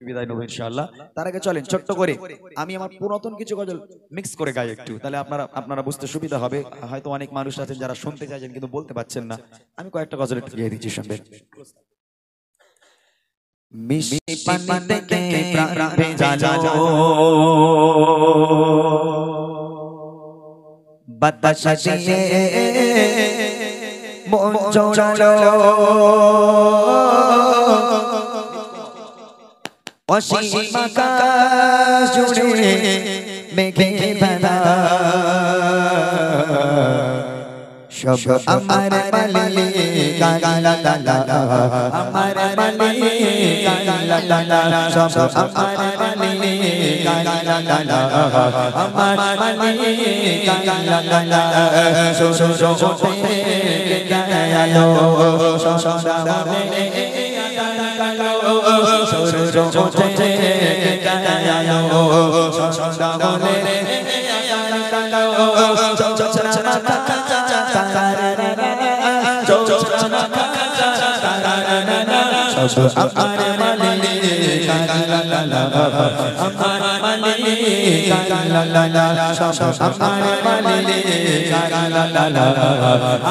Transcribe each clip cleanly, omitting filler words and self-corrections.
বিদায় নেব ইনশাআল্লাহ। তার আগে চলেন ছোট্ট করে আমি আমার পুরাতন কিছু গজল মিক্স করে গাই একটু, তাহলে আপনারা বুঝতে সুবিধা হবে। হয়তো অনেক মানুষ আছেন যারা শুনতে চাইছেন কিন্তু বলতে পারছেন না, আমি কয়েকটা গজল একটু গেয়ে দিচ্ছি, শুনবেন। মিষ্টি পানি থেকে প্রাণ ভেজালো, বাতাসে দিয়ে মন জড়ালো, অসীম আকাশ জুড়ে মেঘে ভেলা, সব আমার মালিক গালা গালা, আমার মালিক গালা গালা, সব আমার মালিক গালা গালা, আমার মালিক গালা গালা, সো গায়ালো সদাবে গায়ালো, সো গায়ালো সদাবে আমার মালিক গালা, আমার মালিক গালা, সব আমার মালিক গালা,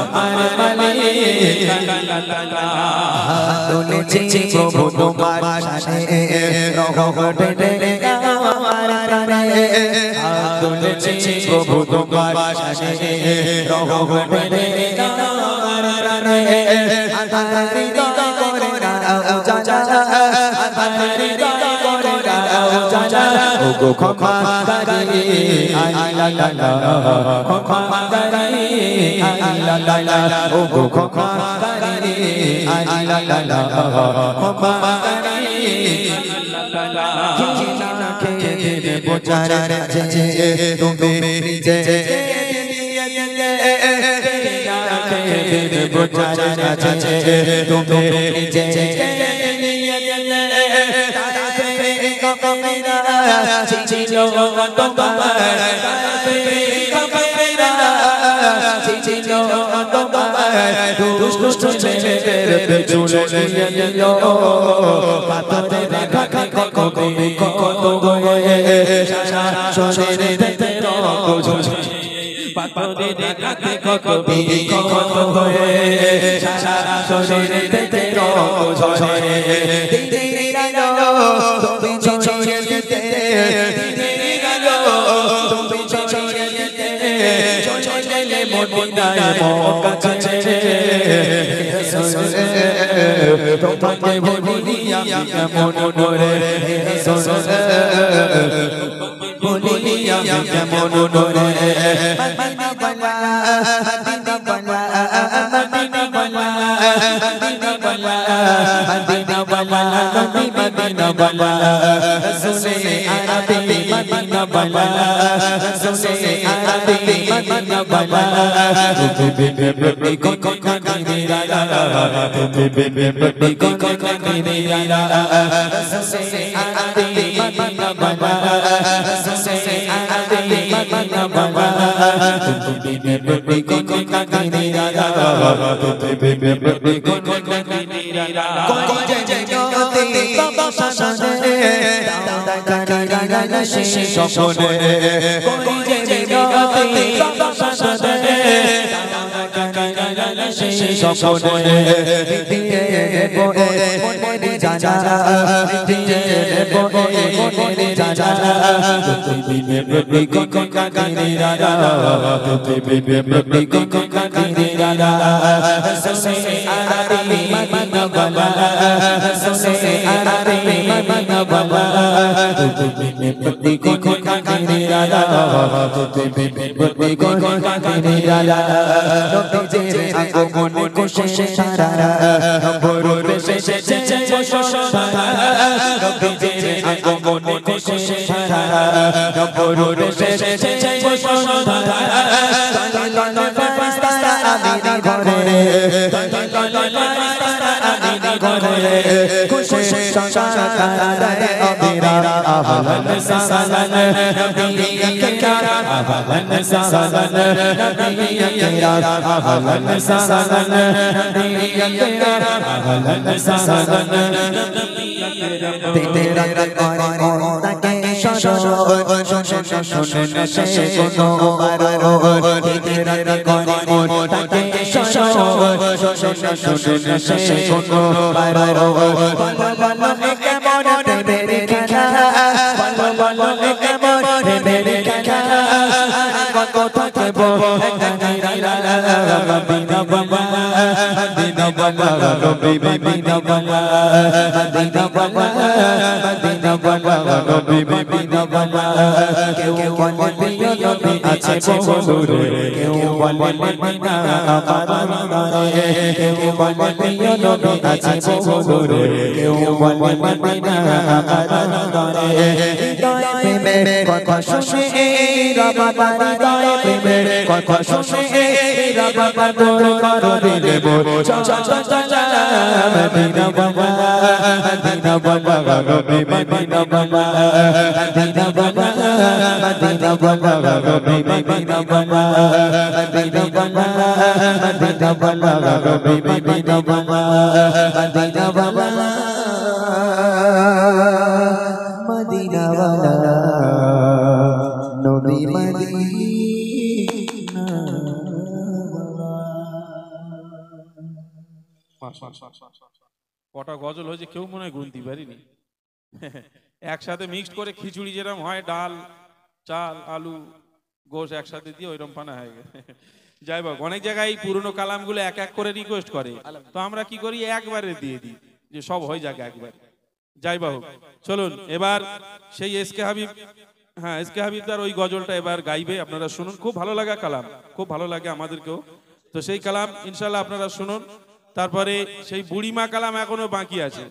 আমার মালিক গালা। তুলেছি প্রভু তোমার শানে, রহমতে আমার প্রাণে, তুলেছি প্রভু তোমার শানে, রহমতে আমার প্রাণে, আধারি করে না উজালা, আধারি করে না উজালা, ওগো ক্ষমা করি আল্লাহ লালা, ক্ষমা করি আল্লাহ লালা, ওগো ক্ষমা করি আল্লাহ লালা, ক্ষমা করি আল্লাহ লালা। খেয়ে বোঝার আছে তুমি নিজে, বোঝার আছে তুমি নিজে, ছিল তোমার ছিল তোমার, দুষ্ট ছেলেদের পেছনে নিল, পাথরে দেখা কবি কত গয়ে, শোনে পাথরে দেখা কবি কত গয়ে, শোনে তুমি ছড়িয়ে দিতে, চলে মদিনায় মক্কা কাছে, তোমাকে বলি আমি কেমন করে, বলি আমি কেমন করে, মদিনা বালা মদিনা বালা মদিনা বালা মদিনা বালা মদিনা বালা মদিনা বালা, রসুলে আরবি মদিনা বালা, রসুলে আরবি মদিনা বালা, তুমি বেবি কোন কাদিরা, তুমি বেবি কোন কাদিরা, রসুলে আরবি মদিনা বালা, রসুলে আরবি মদিনা বালা, তুমি বেবি কোন কাদিরা, তুমি বেবি কোন কাদিরা, কোন জগতে বাবা শাসনে দাদা শেষ স্বপ্নে, কোন জগতে বাবা শাসনে দাদা শেষ স্বপ্নে, দিয়ে বয়ে মনে জানা, দিয়ে বয়ে মনে জানা, তুমি বেবি কোন কাদিরা, তুমি বেবি কোন কাদিরা, রসুলে আরবি মদিনা বালা, রসুলে আরবি মদিনা বালা, তুমি বেবি কোন কাদিরা, তুমি বেবি কোন কাদিরা, নবীজির আগমন কোশে সারা, বড় বেশে বসরা, নবীজির আগমন কোশে সারা, বড় বেশে বসরা, ফারিস্তারা আমিনা ঘরে, ফারিস্তারা আমিনা ঘরে, খুশি সাকারায় আমিরা, আহলান সালান নবিয়্যিকা, আহলান সালান নবিয়্যিকা, আহলান সালান নবিয়্যিকা, আহলান সালান নবিয়্যিকা। তেরা করে তাকে শুনে সে কোনো বারো তেরা করে তাকে শুনে সে কোনো বারো বলো কেমন তেরে খেলা বলো কেমন তেরে খেলা কত থাকবো মদিনা বাবা মদিনা বাবা রবি মদিনা বাবা মদিনা বাবা মদিনা বাবা রবি মদিনা বাবা কেউ বলে নবী আছে বহু দূরে কেউ বলে মদিনা আমার দরে কেউ বলে নবী আছে বহু দূরে কেউ বলে মদিনা আমার দরে প্রেমের কথা শুনে রবাবা হৃদয়ে প্রেমের কথা শুনে রবাবা দূর করো দিলে মোর মদিনা বাবা মদিনা বাবা রবি মদিনা বাবা মদিনা বাবা মদিনা বাবা রবি মদিনা বাবা মদিনা বাবা মদিনা বাবা রবি মদিনা বাবা মদিনা বাবা মদিনা বাবা নবী মদিনা। কটা গজল হয়েছে কেউ মনে হয় গুনতে পারিনি। একসাথে মিক্সড করে খিচুড়ি যেরকম হয়, ডাল চাল আলু গোশ একসাথে দিয়ে ওইরকম পানা হয়ে গেছে। যাই হোক, অনেক জায়গায় পুরনো কালামগুলো এক এক করে রিকোয়েস্ট করে, তো আমরা কি করি একবারে দিয়ে দিই যে সব হয়ে যাক একবার। যাই হোক, চলুন এবার সেই এসকে হাবিব, হ্যাঁ এসকে হাবিবদার ওই গজলটা এবার গাইবে, আপনারা শুনুন। খুব ভালো লাগা কালাম, খুব ভালো লাগে আমাদেরকেও। তো সেই কালাম ইনশাল্লাহ আপনারা শুনুন। তারপরে সেই বুড়িমা কালাম এখনো বাকি আছে।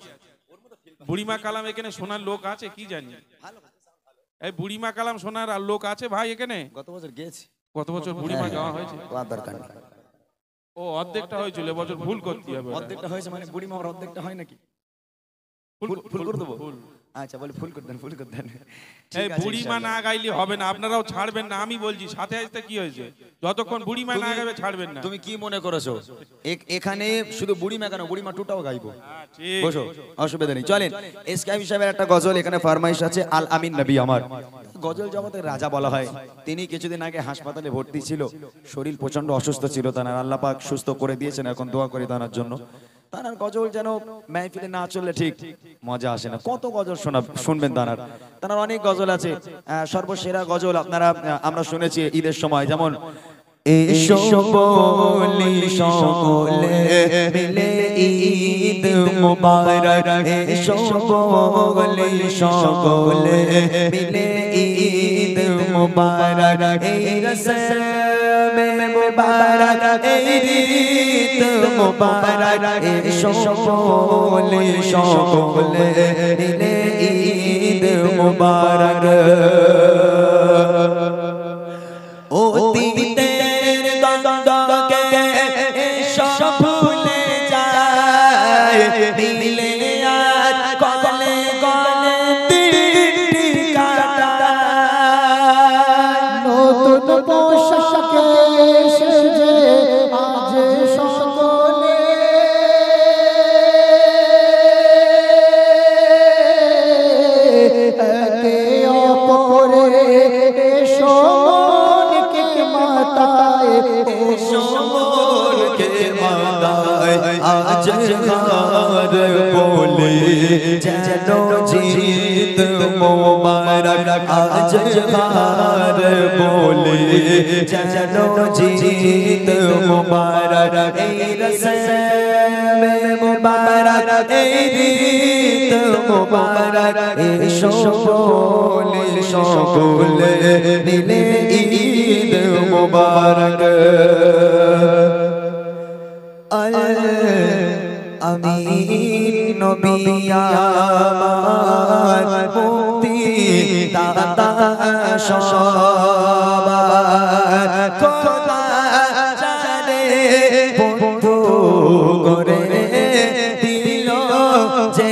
বুড়িমা কালাম এখানে শোনার লোক আছে কি জানি? এই বুড়িমা কালাম শোনার আর লোক আছে ভাই এখানে? গত বছর গিয়েছি। গত বছর বুড়িমা গাওয়া হয়েছে? দরকার নেই। ও অর্ধেকটা হয়েছিল, এবছর ভুল করতে হবে। অর্ধেকটা হয়েছে মানে বুড়িমা আমার অর্ধেকটা হয় নাকি? ফুল করে দেবো? আচ্ছা বলে ফুল করে দেন, ফুল করে দেন। এই বুড়িমা না গাইলে হবে না, আপনারাও ছাড়বেন না। আমি বলছি সাথে আসতে কি হয়েছে, যতক্ষণ বুড়িমা না গাইবে ছাড়বেন না। তুমি কি মনে করেছো এখানে শুধু বুড়িমা কেন, বুড়িমা টুটাও গাইবো। বসো, অসুবিধা নেই। চলেন, এসকে হাবিব সাহেবের একটা গজল এখানে ফরমাইশ আছে, আল আমিন নবী আমার। গজল জগতের রাজা বলা হয়। তিনি কিছুদিন আগে হাসপাতালে ভর্তি ছিল, শরীর প্রচন্ড অসুস্থ ছিল। তার আল্লাহ পাক সুস্থ করে দিয়েছেন, এখন দোয়া করি তার জন্য। তার গজল যেন মেহফিলে না চললে ঠিক মজা আসে না। কত গজল শুনবেন তার অনেক গজল আছে। সর্বসেরা গজল আমরা শুনেছি ঈদের সময়, যেমন এসো বলি সকলে মিলে ঈদ মুবারক, এসো বলি সকলে মিলে ঈদ মুবারক, এই রসমে মুবারক এই ঈদ মুবারক, এসো বলি সকলে মিলে ঈদ মুবারক। ও তিতের দ্বন্দ্বকে সব ভুলে যায়, মিলে আর গলে গলে তিনটি কাটা, নতুন পোশাকে সেজে আজ সকলে একে অপরে এসো আজ ঘর বলে যেন জিত মোবারক, আজ ঘর বলে যেন জিত মোবারক, এই রসমে মুবারক এই ঈদ মুবারক, এসো বলে সকলে মিলে ঈদ মুবারক। আমিন নবী আমার মুক্তি দাতা সবার, খোদা জানে বন্ধু করে দিল যে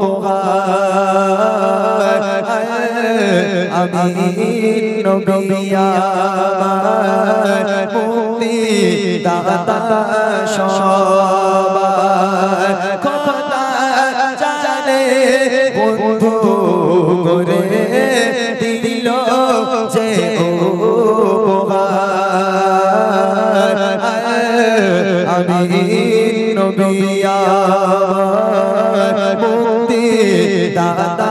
উপহার। আমিন নবী আমার মুক্তি দাতা সবার, খোদা জানে দাদা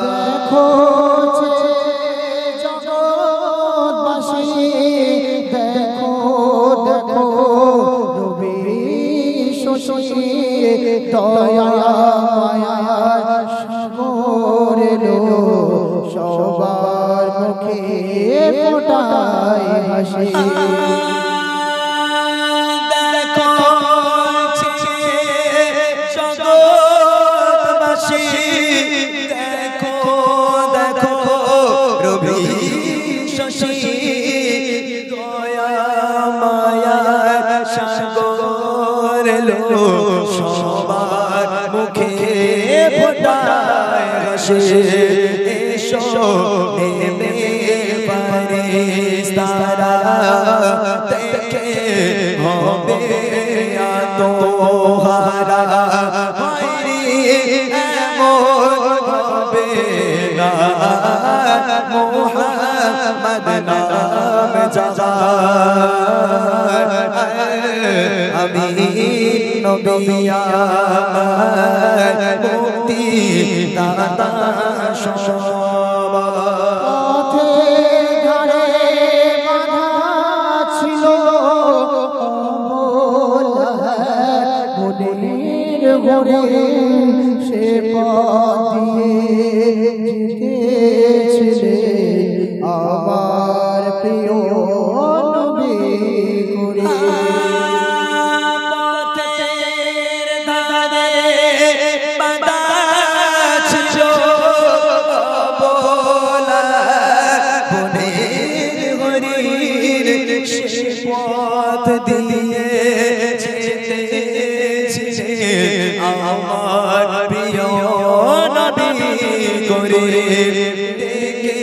দেখো যে জগৎবাসী, দেখো দেখো রবি শশী, দয়া মায়ার সাগর এলো, সবার মুখে ফোটায় হাসি। দেখো দেখো রবি শশী, দয়া মায়ার সাগর এলো, সবার মুখে ফোটায় হাসি। এসো নেমে ফারিস্তারা, দেখে হবে আত্মহারা, মোহাম্মদ নাম যার, আমি নবী আমার মুক্তি দাতা পথে ধারে বাঁধা ছিল মনের ঘরে, সে পথ দিয়ে যেতেছিলে আমার প্রিয় নবী করে। পথের ধারে বাঁধা ছিল মনের ঘরে, সে পথ দিয়ে যেতেছিলে আমার প্রিয় নবী করে। ডেকে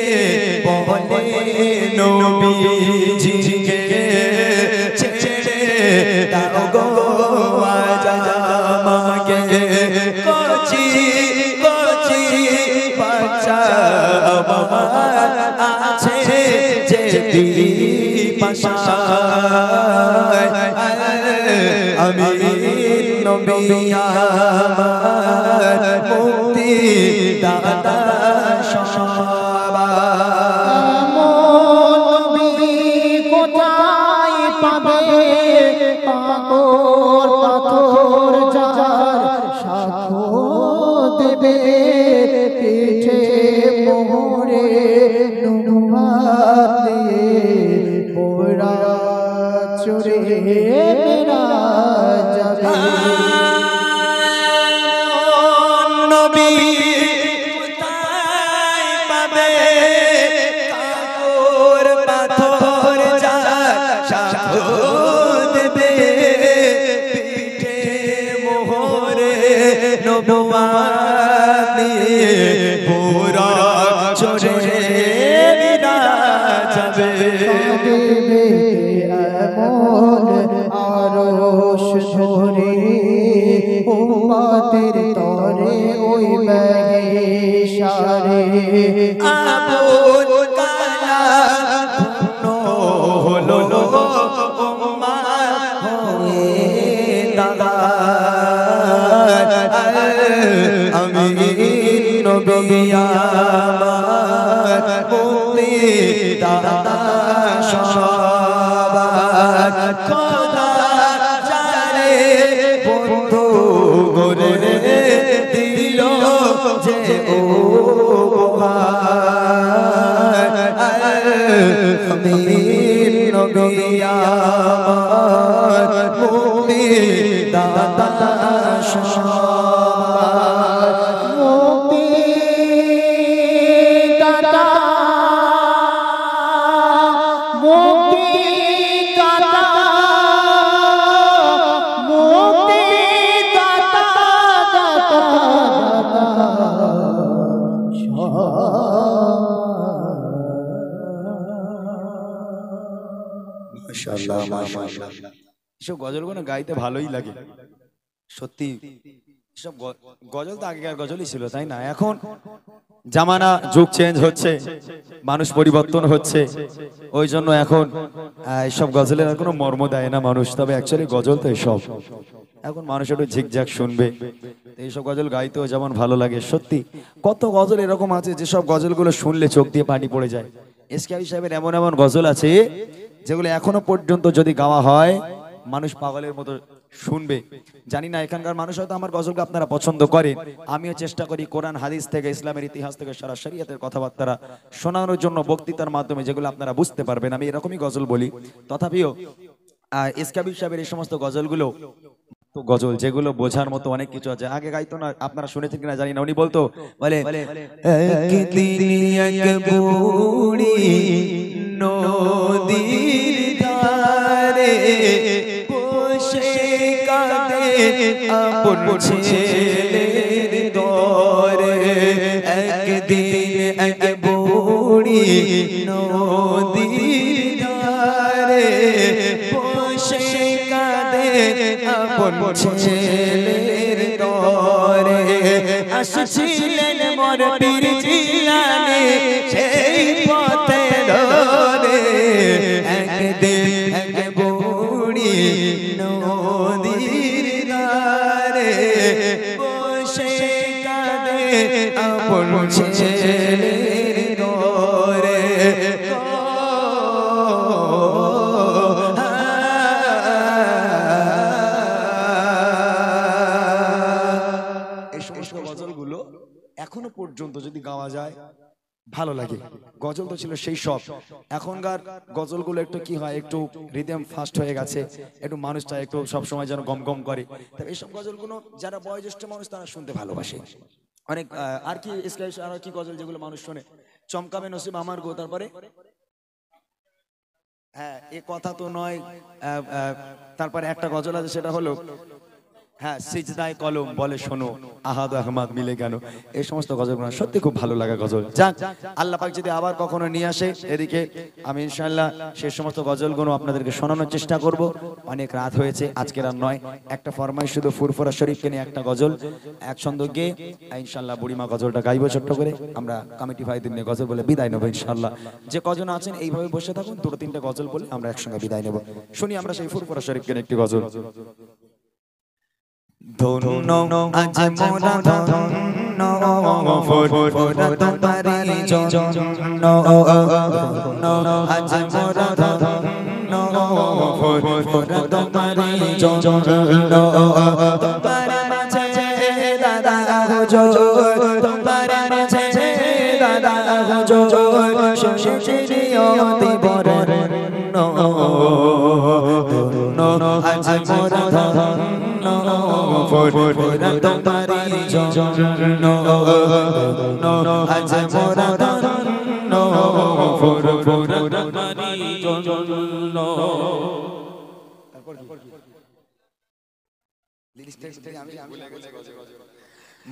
বলে নবীজিকে, ছেড়ে দাও গো আজ আমাকে, কচি কচি বাচ্চা আমার আছে যে পিপাসায়, আমি নবী আমার মুক্তি দাতা কোথায় পাবে পাথর পাথর যার সাথো দেবে, পিঠে মোহরে নুমা দিয়ে পোড়া চড়ে মেরা যাবে। নবী কোথায় পাবে কাকর পাথর যার সাথো দেবে, পিঠে মোহরে নবুয়াত দিয়ে পোড়া চড়ে মেরা যাবে। দেবে এমন আরশ ধরে, উম্মতের তরে ওই মহেশারে, আবুল কালাম হলো উম্মার হয়ে দাদা, আমি নবী আমার মুক্তি দাতা সবার, খোদা জানে বন্ধু গরে দিল যে উপহার, আমি নবী আমার মুক্তি দাতা সবার। মুক্তি দাতা, মুক্তি দাতা, মুক্তি দাতা, দাতা মাশাআল্লাহ মাশাআল্লাহ। এসব গজলগুলো গাইতে ভালোই লাগে সত্যি। সব গজল তো আগেকার গজলই ছিল, তাই না? এখন জামানা যুগ চেঞ্জ হচ্ছে, মানুষ পরিবর্তন হচ্ছে, ওই জন্য এখন এইসব গজলের আর কোনো মর্ম দেয় না মানুষ। তবে অ্যাকচুয়ালি গজল তো এসব, এখন মানুষ একটু ঝিকঝাক শুনবে, এইসব গজল গাইতেও যেমন ভালো লাগে, সত্যি কত গজল এরকম আছে যেসব গজলগুলো শুনলে চোখ দিয়ে পানি পড়ে যায়। এসকে সাহেবের এমন এমন গজল আছে যেগুলো এখনো পর্যন্ত যদি গাওয়া হয় মানুষ পাগলের মতো শুনবে। জানি না এখানকার মানুষ হয়তো আমার গজলকে আপনারা পছন্দ করেন, আমিও চেষ্টা করি কোরআন হাদিস থেকে, ইসলামের ইতিহাস থেকে, সারা শরীয়তের কথাবার্তা শোনানোর জন্য বক্তৃতার মাধ্যমে, যেগুলো আপনারা বুঝতে পারবেন। আমি এরকমই গজল বলি। তথাপিও এসকে সাহেবের এই সমস্ত গজলগুলো তো গজল যেগুলো বোঝার মতো অনেক কিছু আছে। আগে গাইতো না, আপনারা শুনেছেন কিনা জানি না, উনি বলতো বলে একদিন এক বুড়ি নদীর ধারে বসে কাঁদে আপন ছেলের দরে। একদিন এক বুড়ি নদীর ধারে বসে কাঁদে আপন ছেলের দরে। আসছিলেন মোর পীর জিলানী সেই পথে ধরে। একদিন এক বুড়ি নদীর ধারে বসে কাঁদে আপন ছেলের দরে। গজলগুলো এখনো পর্যন্ত যদি গাওয়া যায় ভালো লাগে। গজল তো ছিল সেই সব। এখনকার গজলগুলো একটু কি হয়, একটু রিদম ফাস্ট হয়ে গেছে, একটু মানুষটা একটু সব সময় যেন গম গম করে। তবে এইসব গজলগুলো যারা বয়োজ্যেষ্ঠ মানুষ তারা শুনতে ভালোবাসে অনেক। আর কি আর কি গজল যেগুলো মানুষ শোনে, চমকাবে নসিব আমার গো, তারপরে হ্যাঁ এ কথা তো নয়, তারপরে একটা গজল আছে সেটা হলো হ্যাঁ সিজদায় কলম বলে শোনো আহাদ আহমদ মিলে গেল। এই সমস্ত গজলগুলো সত্যি খুব ভালো লাগা গজল। যাক, আল্লাহ পাক যদি আবার কখনো নিয়ে আসে এদিকে, আমি ইনশাআল্লাহ সেই সমস্ত গজলগুলো আপনাদেরকে শোনানোর চেষ্টা করব। অনেক রাত হয়েছে, আজকের আর নয়। একটা ফরমাইশ শুধু ফুরফুরা শরীফকে নিয়ে একটা গজল এক ছন্দ গেয়ে ইনশাআল্লাহ বুড়িমা গজলটা গাইবো ছোট্ট করে। আমরা কমিটি ভাইদের নিয়ে গজল বলে বিদায় নেবো ইনশাআল্লাহ। যে কজন আছেন এইভাবে বসে থাকুন, দুটো তিনটা গজল বলে আমরা একসঙ্গে বিদায় নেব। শুনি আমরা সেই ফুরফুরা শরীফকে নিয়ে একটি গজল। ধন্য আজ মোরা ধন্য ফুরফুরা তোমারি জন্য। ধন্য আজ মোরা ধন্য ফুরফুরা তোমারি জন্য। তোমার মাঝে দাদা হুজুর, তোমার মাঝে দাদা হুজুর শশিরিয়তি বরেণ্য। ধন্য আজ মোরা ধন্য ফুরফুরা তোমারি জন্য। ধন্য আজ মোরা ধন্য ফুরফুরা তোমারি জন্য।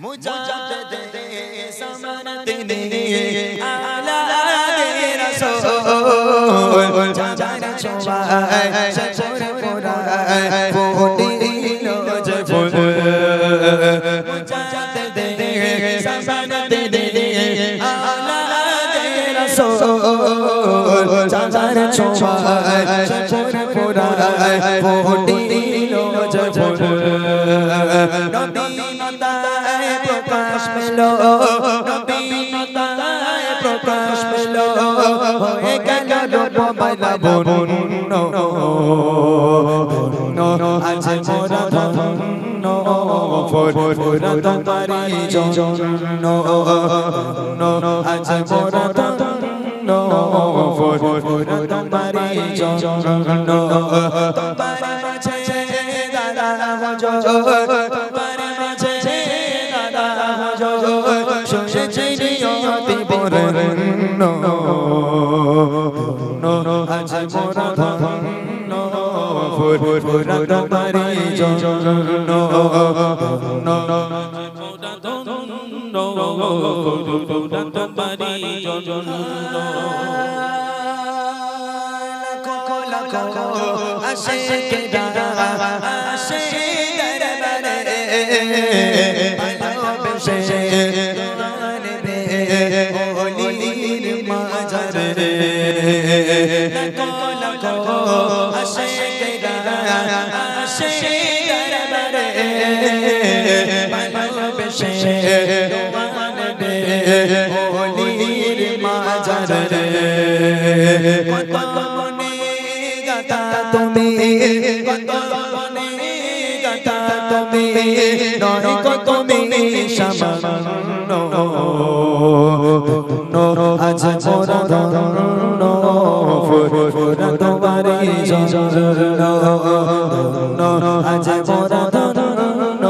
মুজাদ্দিদ সামানাতিনি আলা রাসূল জাজার ছোঁয়ায় সজরে পোড়ায় ফুটিল যে ফুল। মুজাদ্দিদ সামানাতিনি আলা রাসূল জাজার ছোঁয়ায় সজরে পোড়ায় ফুটিল যে ফুল। নবীনতায় প্রকাশ পেল, নবীনতায় প্রকাশ পেল, হয়ে গেল রূপবালা বরুণ্য। ধন্য আজ মোরা ধন্য ফুরফুরা তোমারি জন্য। ধন্য আজ মোরা ধন্য ফুরফুরা তোমারি জন্য। তোমার মাঝে দাদা হুজুর, তোমার মাঝে দাদা হুজুর শশিরিয়তি বরেণ্য। ধন্য আজ মোরা ধন্য ফুরফুরা তোমারি জন্য। ধন্য মোরা ধন্য ফুরফুরা তোমারি জন্য। আশিকেরা আসে দরবারে ভালোবেসে আনবে ওলির মাঝারে। লাখো লাখো আশিকেরা আসে দরবারে গাতা তুমি কত বনে গাতা তুমি নয় কত তুমি সামান্য আজ মোরা ধন্য ফুরা তোমারে জন্য আজ মোরা ধন্য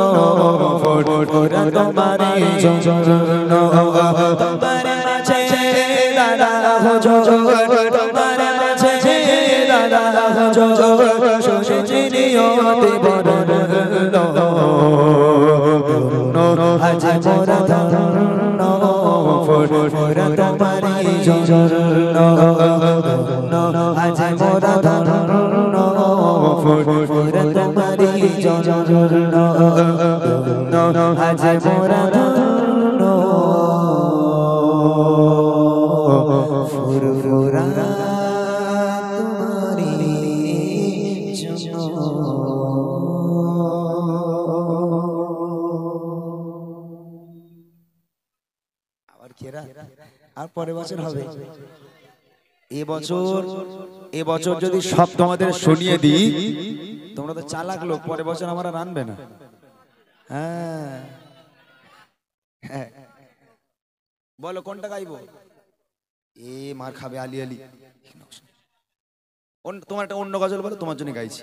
ফুরা তোমারে জন্য তোমার মাঝে দাদা হুজুর তোমার মাঝে দাদা হুজুর শুনেছি নিয়তি বরণ আজ মোরা ধন্য ফুরা তোমারে জন্য আজ মোরা ধন্য ফুরা তোমারে জন্য আজ মোরা ধন্য ফুরফুরা তোমারে জন্য। আবার কেরা আর পরের বছর হবে। এবছর যদি সব তোমাদের শুনিয়ে দিই, তোমরা তো চালাক লোক, পরের বছর আমরা রানবে না। হ্যাঁ হ্যাঁ, বলো কোনটা গাইবো? এ মার খাবে আলি আলি। তোমার একটা অন্য গজল বলো, তোমার জন্য গাইছি।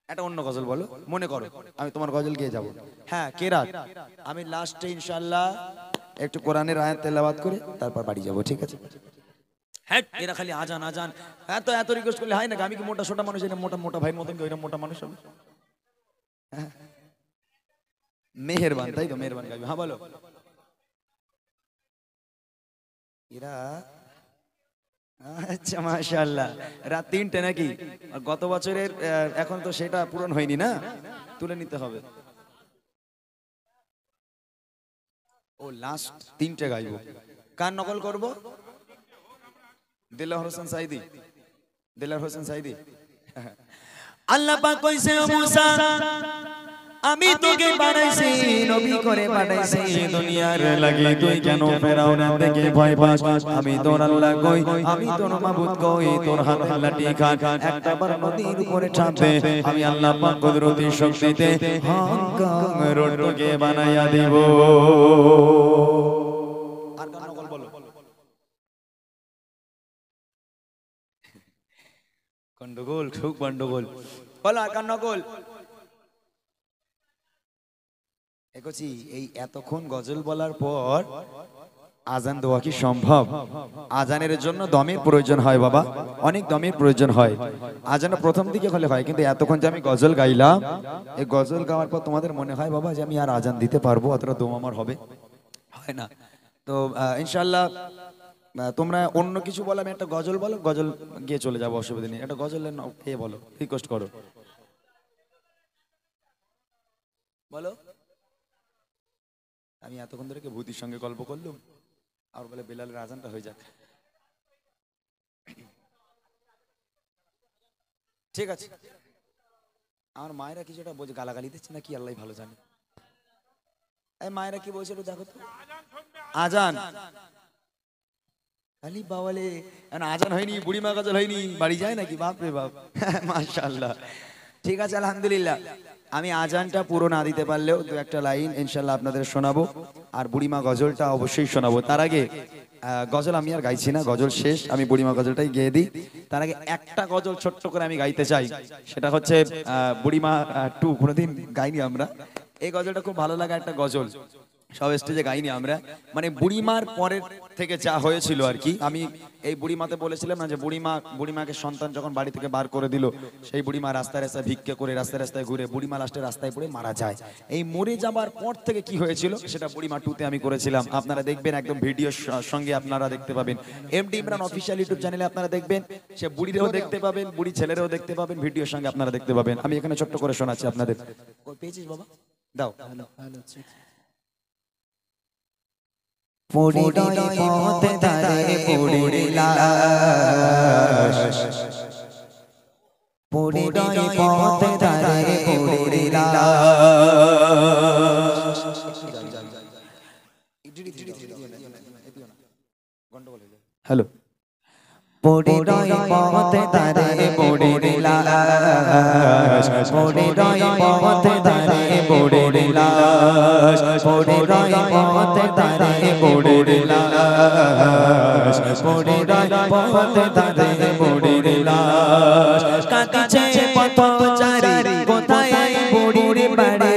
একটা অন্য গজল বলো, মনে করো আমি তোমার গজল গিয়ে যাবো। হ্যাঁ কেরাত, আমি লাস্টে ইনশাআল্লাহ একটু কোরআনের আয়াত তেলাওয়াত করে তারপর বাড়ি যাবো, ঠিক আছে? হ্যাঁ, এরা খালি আজান আজান এত রিকোয়েস্ট করলে হয় না? আমি কি মোটা সোটা মানুষ? এটা মোটা মোটা ভাইয়ের মতন কি ওইরকম মোটা মানুষ হবে? হ্যাঁ মেহেরবান, তাই তো মেহেরবান গাইবে। হ্যাঁ বলো। এরা আচ্ছা মাশাআল্লাহ, রাত 3টে নাকি? আর গত বছরের এখন তো সেটা পূরণ হয়নি না, তুলে নিতে হবে। ও লাস্ট 3টে গাইবো। কার নকল করব? দিলওয়ার হোসেন সাইদি। দিলওয়ার হোসেন সাইদি। আল্লাহ পাক কইছে মুসা আমি তোকে বানাইছি নবী করে বানাইছি দুনিয়ার লাগি, তুই কেন ফেরাউনের দিকে ভয় পাস? আমি তোর আল্লাহ কই, আমি তোর মাবুদ কই, তোর হাত লাঠি খান একটাবার নদীর উপরে ছাপে আমি আল্লাহ পাক কুদরতি শক্তিতে হংকং রোড তোকে বানাইয়া দিব। আর কার নকল বলো? গন্ডগোল, খুব গন্ডগোল। বলো আর কার নকল? দেখছি এই এতক্ষণ গজল বলার পর আজান দেওয়া কি সম্ভব? আজানের জন্য দমের প্রয়োজন হয় বাবা, অনেক দমের প্রয়োজন হয়। আজান প্রথম দিকে হলে হয়, কিন্তু এতক্ষণ যে আমি গজল গাইলাম, এই গজল গাওয়ার পর তোমাদের মনে হয় বাবা যে আমি আর আজান দিতে পারবো, অতটা দম আমার হবে? হয় না। তো ইনশাআল্লাহ তোমরা অন্য কিছু বলো, আমি একটা গজল বলো, গজল গিয়ে চলে যাবো, অসুবিধা নেই। একটা গজলের এ বলো, রিকোয়েস্ট করো, বলো। আমি এতক্ষণ ধরে ভূতির সঙ্গে গল্প করলাম, আর বলে বেলালের আজানটা হয়ে যাক। ঠিক আছে, আমার মায়েরা কিছুটা বলছে, গালাগালি দিচ্ছে না কি আল্লাহ ভালো জানে। এই মায়েরা কি বলছে একটু দেখো তো। আজান খালি বাবালে, আজান হয়নি, বুড়িমা গজল হয়নি, বাড়ি যায় নাকি? বাপ রে বাপ, মাশাআল্লাহ। ঠিক আছে আলহামদুলিল্লাহ, আমি আজানটা পুরো না দিতে পারলেও দু একটা লাইন ইনশাআল্লাহ আপনাদের শোনাবো, আর বুড়িমা গজলটা অবশ্যই শোনাবো। তার আগে গজল আমি আর গাইছি না, গজল শেষ, আমি বুড়িমা গজলটাই গেয়ে দিই। তার আগে একটা গজল ছোট্ট করে আমি গাইতে চাই, সেটা হচ্ছে বুড়িমা 2, কোনোদিন গাইনি আমরা। এই গজলটা খুব ভালো লাগা একটা গজল, সব স্টেজে গাইনি আমরা। মানে বুড়িমার পরের থেকে যা হয়েছিল আর কি। আমি এই বুড়িমাতে বলেছিলাম না যে বুড়িমাকে সন্তান যখন বাড়ি থেকে বার করে দিল, সেই বুড়িমা রাস্তায় রাস্তায় ভিক্ষে করে, রাস্তায় রাস্তায় ঘুরে, বুড়িমা লাস্টে রাস্তায় পড়ে মারা যায়। এই মরে যাবার পর থেকে কি হয়েছিল সেটা বুড়িমা 2তে আমি করেছিলাম। আপনারা দেখবেন, একদম ভিডিওর সঙ্গে আপনারা দেখতে পাবেন, এমডি ইমরান অফিসিয়াল ইউটিউব চ্যানেলে আপনারা দেখবেন। সে বুড়িরেও দেখতে পাবেন, বুড়ি ছেলেরেও দেখতে পাবেন, ভিডিওর সঙ্গে আপনারা দেখতে পাবেন। আমি এখানে ছোট্ট করে শোনাচ্ছি আপনাদের। পেয়েছিস বাবা? দাও। পুরিডয় পথে ধারে পুরির লাশ, পুরিডয় পথে ধারে পুরির লাশ। হ্যালো, পড়ে রয় পথে দাঁড়ে পড়ে লাশ পড়ে রয় পথে দাঁড়ে পড়ে লাশ পড়ে রয় পথে দাঁড়ে পড়ে লাশ পড়ে রয় পথে দাঁড়ে পড়ে লাশ কাঁদিছে পথচারী কোথায় বুড়ির বাড়ি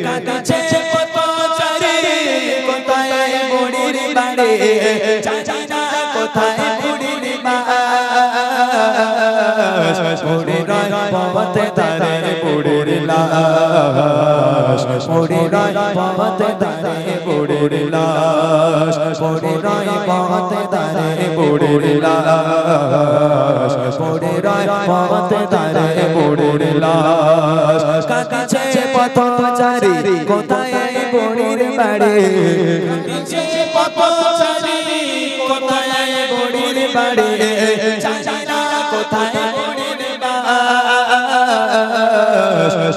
কাঁদিছে পথচারী কোথায় বুড়ির বাড়ি জানি না কোথায় বুড়ির লাশ পড়ে রয় পথে দাঁড়ে পড়ে লাশ পড়ে রয় পথে দাঁড়ে পড়ে লাশ পড়ে রয় পথে দাঁড়ে পড়ে লাশ পড়ে রয় পথে দাঁড়ে পড়ে লাশ কাঁদিছে পথচারী কোথায় বুড়ির বাড়ি কাঁদিছে পথচারী কোথায় বুড়ির বাড়ি জানি না কোথায় বুড়ির লাশ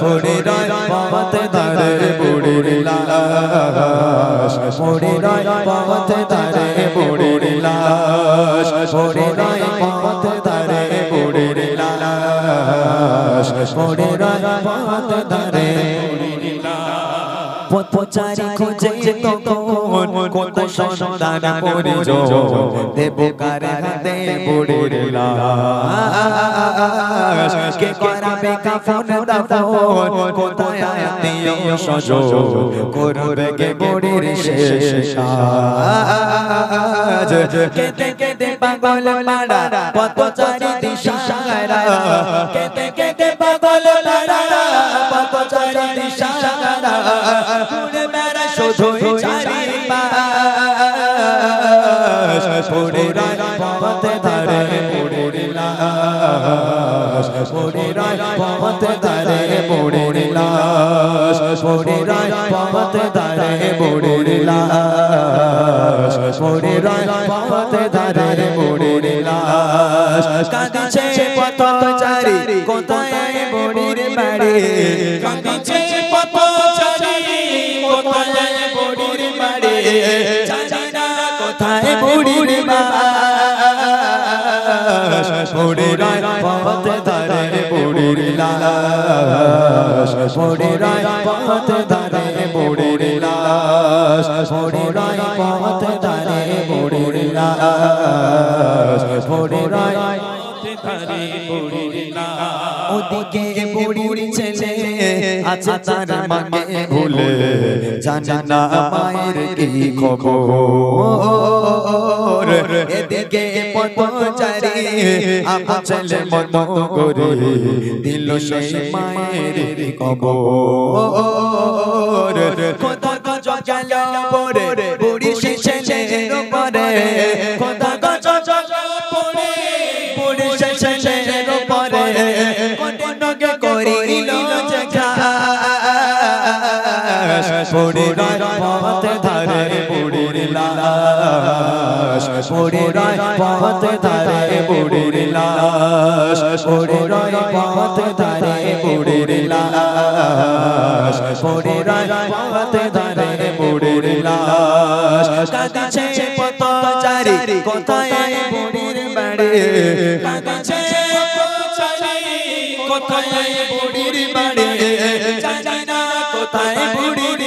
পড়ে রয় পথে দাঁড়ে পড়ে লাশ পড়ে রয় পথে দাঁড়ে পড়ে লাশ পড়ে রয় পথে দাঁড়ে পড়ে লাশ পড়ে রয় পথে দাঁড়ে পড়ে লাশ পথচারী খুঁজে তখন কত সন্তান পরিজন দেব কার হাতে পড়ে লাশ কে করাবে কাফন দাফন কোথায় আত্মীয় স্বজন করবে কে বুড়ির শেষ কাজ কেটে কেটে পাগল মারা পথচারী দিশাহারা কেটে কেটে পাগল মারা পথচারী দিশাহারা ঘুরে বেড়া শুধু চারিপাশ পড়ে রয় পথে দাঁড়ে পড়ে লাশ পড়ে রয় পথে দাঁড়ে পড়ে লাশ পড়ে রয় পথে দাঁড়ে পড়ে লাশ পড়ে রয় পথে দাঁড়ে পড়ে লাশ কাঁদিছে পথচারী কোথায় বুড়ির বাড়ি কাঁদিছে পথচারী কোথায় বুড়ির বাড়ি জানি না কোথায় বুড়ির লাশ পড়ে রয় পথে দাঁড়ে পড়ে লাশ পড়ে রয় পথে দাঁড়ে পড়ে লাশ পড়ে রয় পথে দাঁড়ে পড়ে লাশ পড়ে রয় ওদিকে বুড়ির ছেলে আছে তার মাকে ভুলে জানে না মায়ের কি খবর এদিকে পথচারী আমার ছেলে মতো করে দিল সেই মায়ের কবর খোদা গজ গেল পরে বুড়ির সেই ছেলের উপরে খোদা গজ গেল পরে বুড়ির সেই ছেলের উপরে কোনকে করিল জাগাস পড়ে রয় পথে ধারে পড়ে লাশ পড়ে রয় পথে ধারে পড়ে লাশ পড়ে রয় পথে ধারে পড়ে লাশ পড়ে রয় পথে ধারে পড়ে লাশ কাঁদিছে পথচারী কোথায় বুড়ির বাড়ি কাঁদিছে পথচারী কোথায় বুড়ির বাড়ি জানি না কোথায় বুড়ির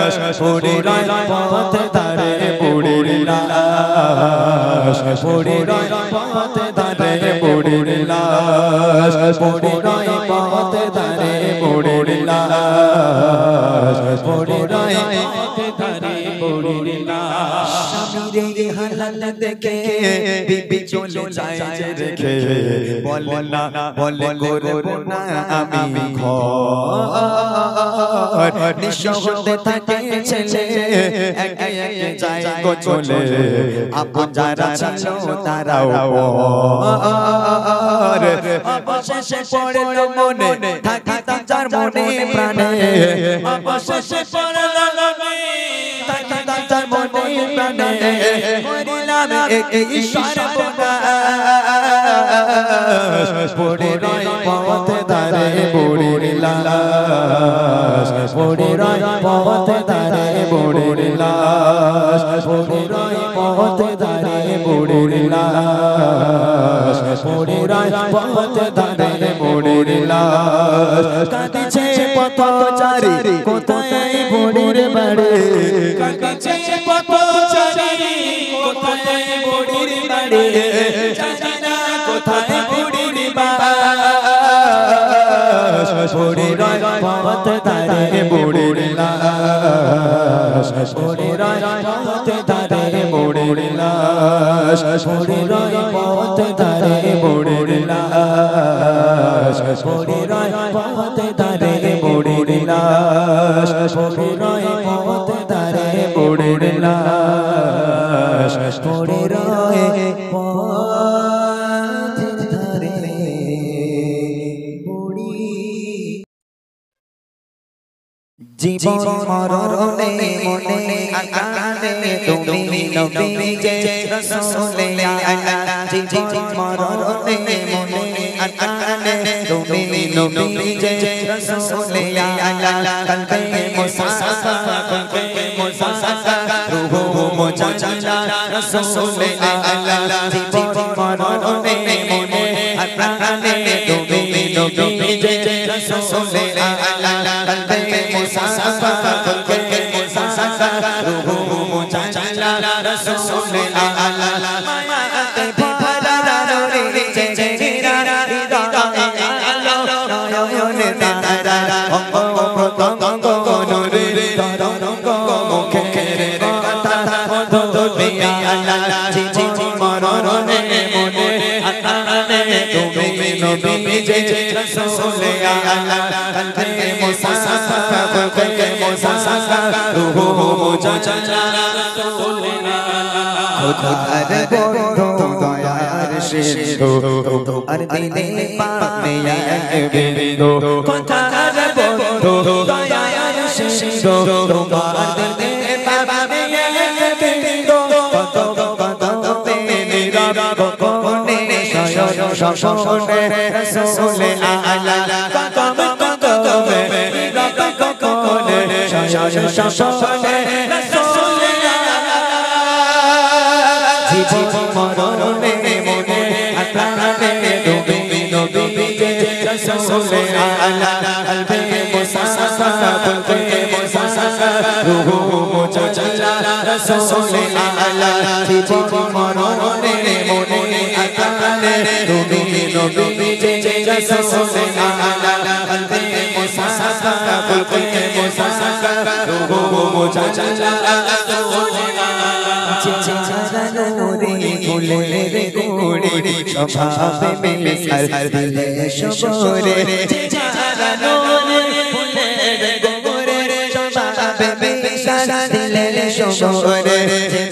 লাশ পড়ে রয় পথে দাঁড়ে পড়ে লাশ পড়ে রয় পথে দাঁড়ে পড়ে লাশ পড়ে রয় পথে দাঁড়ে পড়ে লাশ পড়ে রয় পথে দাঁড়ে পড়ে লাশ স্বামীর হালাল দেখে বিবি চলে যায় যে রেখে বলে না বলে করব না আমি ঘর নিঃশব্দে থাকে ছেলে একে একে যায় গো চলে আপন যারা ছিল তারাও অবশেষে পড়ল মনে থাকি তার মনে প্রাণে অবশেষে পড়ল মনে থাকি তার মনে প্রাণে মরিলাম এই সর্বনাশ পড়ে রয় পথে দাঁড়ে পড়ে লাশ পড়ে রয় পথে দাঁড়ে পড়ে লাশ পড়ে রয় পথে দাঁড়ে পড়ে রয় পথ ধারে মোড়ের লাশ কাঁদিছে পথচারী কোথায় বুড়ির বাড়ি কাঁদিছে পথচারী কোথায় বুড়ির বাড়ি জানি না কোথায় বুড়ির বাস পড়ে রয় পথ ধারে মোড়ের লাশ পড়ে রয় পথ ধারে মোড়ের লাশ পড়ে রয় পথ ধারে মোড়ের লাশ পড়ে রয় পথ ধারে মোড়ের লাশ পড়ে রয় পথ ধারে মোড়ের লাশ পড়ে রয় পথ ধারে জীবন মরণে মনে আকানে তুমি নবী যে রাসূলে আলা জীবন মরণে মনে আকানে তুমি নবী যে রাসূলে আলা কলবে মুসাফা কলবে মুসাফা রূহ মুজাজ্জালা রাসূলে আলা জীবন মরণে মনে আকানে তুমি নবী যে রাসূলে আলা কলবে মুসাফা কলবে মুসাফা রূহ মুজাজ্জালা রাসূলে আলা মায়াতে ভরা রে চেহারা হৃদয়ে আলো নয়নে তারা অঙ্গ প্রত্যঙ্গ নূরে তরঙ্গ মুখের কথা মধুবে আলা জীবন মরণে মনে আকানে তুমি নবী যে রাসূলে আলা কলবে মুসাফা কলবে মুসাফা রূহ মুজাজ্জালা রাসূলে আলা খোদার বন্ধু দয়ার সিন্ধু আর দিনে পানে এক বিন্দু খোদার বন্ধু দয়ার সিন্ধু তোমার দিনে পানে এক বিন্দু কত কত নীরব গোপনে শয়ন শশনে রাসূলে আলা কত কত নীরব গোপনে শয়ন শশনে রাসূলে আলা জীবন মরণে মনে আকানে তুমি নবী যে রাসূলে আলা কলবে মুসাফা কলবে মুসাফা রূহ মুজাজ্জালা রাসূলে আলা জীবন মরণে মনে আকানে তুমি নবী যে রাসূলে আলা কলবে মুসাফা কলবে মুসাফা রূহ মুজাজ্জালা রাসূলে আলা নূরে ফুলের গোড়ে স্বভাবে মিশাল দিলে শবরে যারা নূরে ফুলের গোড়ে স্বভাবে মিশাল দিলে শবরে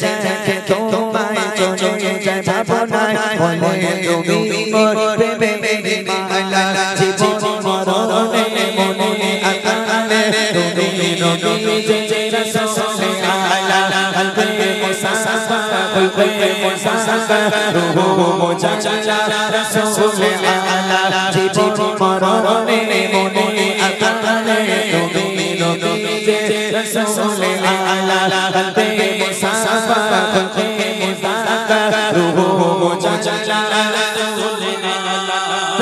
যাকে তোমায় চলে যায় ভাবনায় বলে তুমি মোর প্রেমে মালা জীবন মরণে মনে আকানে তুমি নবী যে রাসূলে আলা কলবে মুসাফা কলবে মুসাফা রূহ মুজাজ্জালা রাসূলে আলা জীবন মরণে মনে আকানে তুমি নবী যে রাসূলে আলা কলবে মুসাফা কলবে মুসাফা রূহ মুজাজ্জালা রাসূলে আলা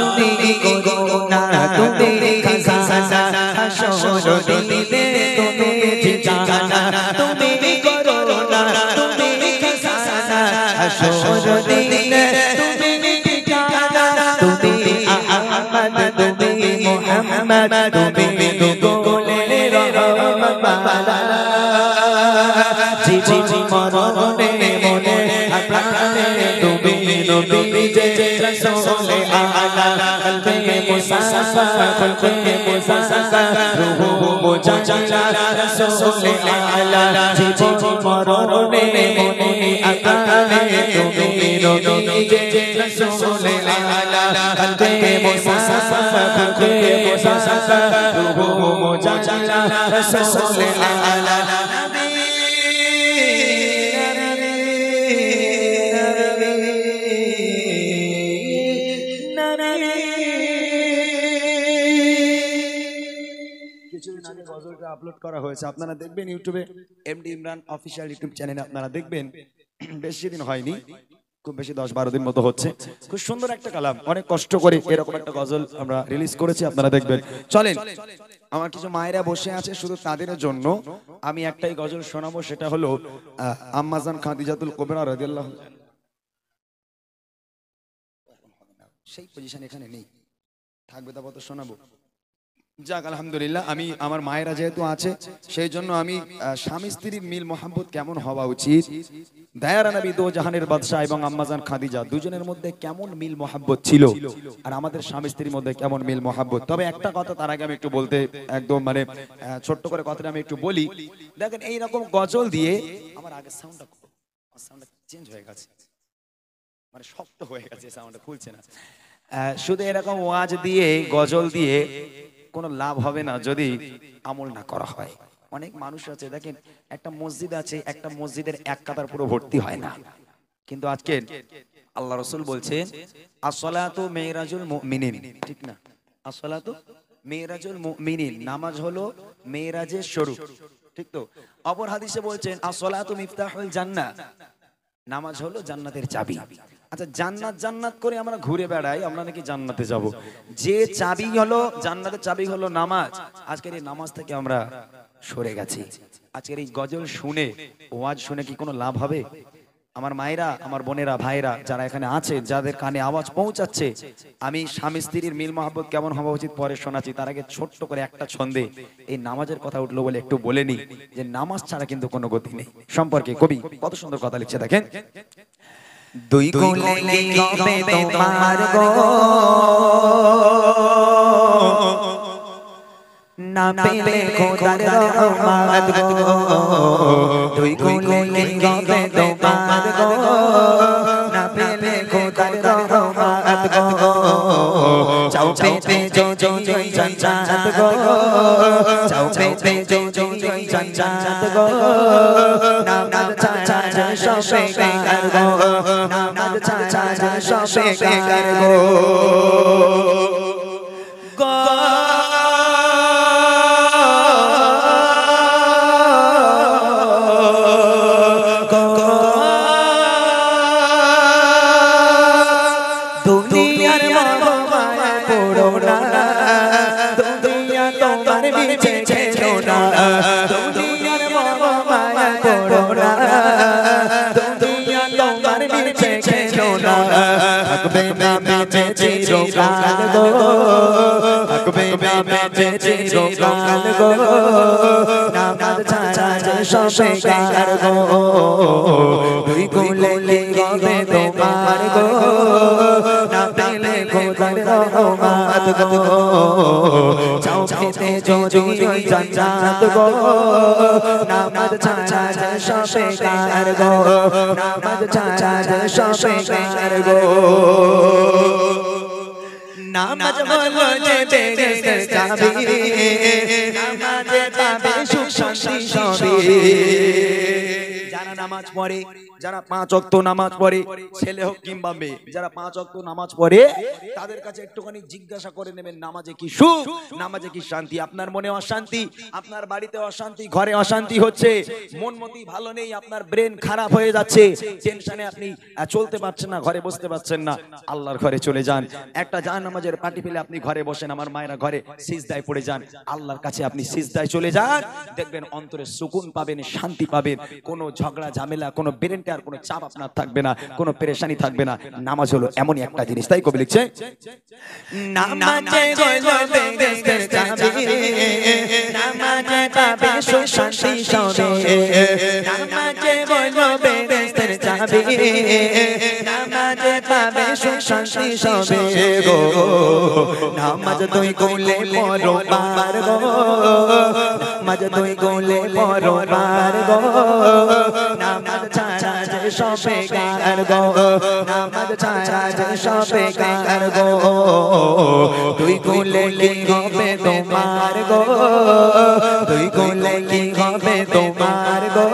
তুমি করুণা তুমি খাজানা হাসর দিলে তুমি ঠিকানা তুমি করুণা তুমি খাজানা হাসর দিলে তুমি ঠিকানা তুমি আহমদ তুমি মুহাম্মদ তুমি গোলে রহমত বালা জীবন মরণে মনে আকানে তুমি নবী যে রাসূলে আলা কলবে মুসাফা কলবে মুসাফা রূহ মুজাজ্জালা রাসূলে আলা জীবন মরণে মনে আকানে তুমি নবী যে রাসূলে আলা কলবে মুসাফা কলবে মুসাফা রূহ মুজাজ্জালা রাসূলে আলা কিছুদিন আগে গজলটা আপলোড করা হয়েছে, আপনারা দেখবেন ইউটিউবে এমডি ইমরান অফিসিয়াল ইউটিউব চ্যানেলে আপনারা দেখবেন। বেশি দিন হয়নি, খুব বেশি 10-12 দিন মতো হচ্ছে। খুব সুন্দর একটা কালাম, অনেক কষ্ট করে এরকম একটা গজল আমরা রিলিজ করেছি, আপনারা দেখবেন। চলেন, আমার কিছু মায়েরা বসে আছে, শুধু তাদের জন্য আমি একটাই গজল শোনাবো, সেটা হলো আম্মাজান খাদিজাতুল কুবরা রাদিয়াল্লাহু আনহা। সেই পজিশন এখানে নেই, থাকবে তা তো শোনাবো। যাক আলহামদুলিল্লাহ, আমি আমার মায়েরা যেহেতু আছে সেই জন্য আমি স্বামী স্ত্রীর মিল মোহাম্মত কেমন হওয়া উচিত, দায়ারা নবী দো জাহানের বাদশাহ এবং আম্মাজান খাদিজা দুজনের মধ্যে কেমন মিল মোহাব্বত ছিল, আর আমাদের স্বামী স্ত্রীর মধ্যে কেমন মিল মোহাব্বত। তবে একটা কথা তার আগে আমি একটু বলতে একদম মানে ছোট্ট করে কথাটা আমি একটু বলি। দেখেন এইরকম গজল দিয়ে আমার আগে সাউন্ডটা চেঞ্জ হয়ে গেছে, মানে শক্ত হয়ে গেছে, সাউন্ডটা খুলছে না। শুধু এরকম ওয়াজ দিয়ে গজল দিয়ে কোনো লাভ হবে না যদি আমল না করা হয়। অনেক মানুষ আছে, দেখেন একটা মসজিদ আছে, একটা মসজিদের এক কাতার পুরো ভর্তি হয় না, কিন্তু আজকে আল্লাহ রাসূল বলছেন আসসালাতু মিরাজুল মুমিনিন, ঠিক না? আসসালাতু মিরাজুল মুমিনিন, নামাজ হলো মিরাজের স্বরূপ, ঠিক তো? অপর হাদিসে বলছেন আসসালাতু মিফতাহুল জান্নাহ, নামাজ হলো জান্নাতের চাবি। আচ্ছা, জান্নাত জান্নাত করে আমরা ঘুরে বেড়াই, আমরা নাকি জান্নাতে যাব। যে চাবি হলো জান্নাতের চাবি হলো নামাজ, আজকের এই নামাজ থেকে আমরা সরে গেছি। আজকের এই গজল শুনে ওয়াজ শুনে কি কোনো লাভ হবে? আমার মায়েরা, আমার বোনেরা, ভাইরা যারা এখানে আছে, যাদের কানে আওয়াজ পৌঁছাচ্ছে, আমি স্বামী স্ত্রীর মিল মহব্বত কেমন হওয়া উচিত পরে শোনাচ্ছি। তার আগে ছোট্ট করে একটা ছন্দে এই নামাজের কথা উঠলো বলে একটু বলে নি যে নামাজ ছাড়া কিন্তু কোনো গতি নেই। সম্পর্কে কবি কত সুন্দর কথা লিখছে দেখেন। দুই কোলে হবে তোমার গো, না পেলে খোদার রহমত গো, দুই কোলে হবে তোমার গো, না পেলে খোদার রহমত গো, চাও পেতে জো জো জান্নাত গো, চাও পেতে জো জো জান্নাত গো, নামাজ ছাড়া সবে বেকার গো, নামাজ ছাড়া সবে বেকার গো, দুনিয়ার মায়া পড়ো না, দুনিয়া তোমার বিছে ছেড়ো না, দুনিয়ার মায়া পড়ো না, দুনিয়া তোমার বিছে ছেড়ো না, থাকবে না বেঁচে চিরকাল গো, থাকবে না বেঁচে চিরকাল গো, নামাজ ছাড়া সবে বেকার গো, দুই কোলে হবে তোমার গো, না পেলে খোদার রহমত গো, চাও পেতে জো জো জান্নাত গো, নামাজ ছাড়া সবে বেকার গো, নামাজ ছাড়া সবে বেকার গো, নামাজ বলো যে বেহেশতের চাবি, নামাজে পাবে সুখ শান্তি সবই। যারা নামাজ পড়ে, যারা 5 ওয়াক্ত নামাজ পড়ে, ছেলে হোক কিংবা মেয়ে, যারা 5 ওয়াক্ত নামাজ পড়ে তাদের কাছে একটুখানি জিজ্ঞাসা করে নেবেন নামাজে কি সুখ, নামাজে কি শান্তি। আপনার মনে অশান্তি, আপনার বাড়িতে অশান্তি, ঘরে অশান্তি হচ্ছে, মন মতি ভালো নেই, আপনার ব্রেন খারাপ হয়ে যাচ্ছে, টেনশনে আপনি চলতে পারছেন না, ঘরে বসতে পারছেন না, আল্লাহর ঘরে চলে যান। একটা জায়নামাজের পাটি ফেলে আপনি ঘরে বসেন, আমার মায়েরা ঘরে সিজদায় পড়ে যান, আল্লাহর কাছে আপনি সিজদায় চলে যান, দেখবেন অন্তরে সুকুন পাবেন, শান্তি পাবেন, কোনো ঝগড়া ঝামেলা, কোনো ব্রেন আর কোনো চাপ আপনার থাকবে না, কোনো পেরেশানি থাকবে না। নামাজ হলো এমনই একটা জিনিস, তাই কবি লিখছে নামাজে হলো বেহেশতের চাবি, নামাজে পাবে সুখ শান্তি সবে, নামাজে হলো বেহেশতের চাবি, নামাজে পাবে সুখ শান্তি সবে গো, নামাজ দুই কোলে পড়ো বার গো, নামাজ দুই কোলে পড়ো বার গো, নামাজ ছাড়া সবে বেকার গো, নামাজ ছাড়া সবে বেকার গো, দুই কোলে কি হবে তোমার গো, দুই কোলে কি হবে তোমার গো,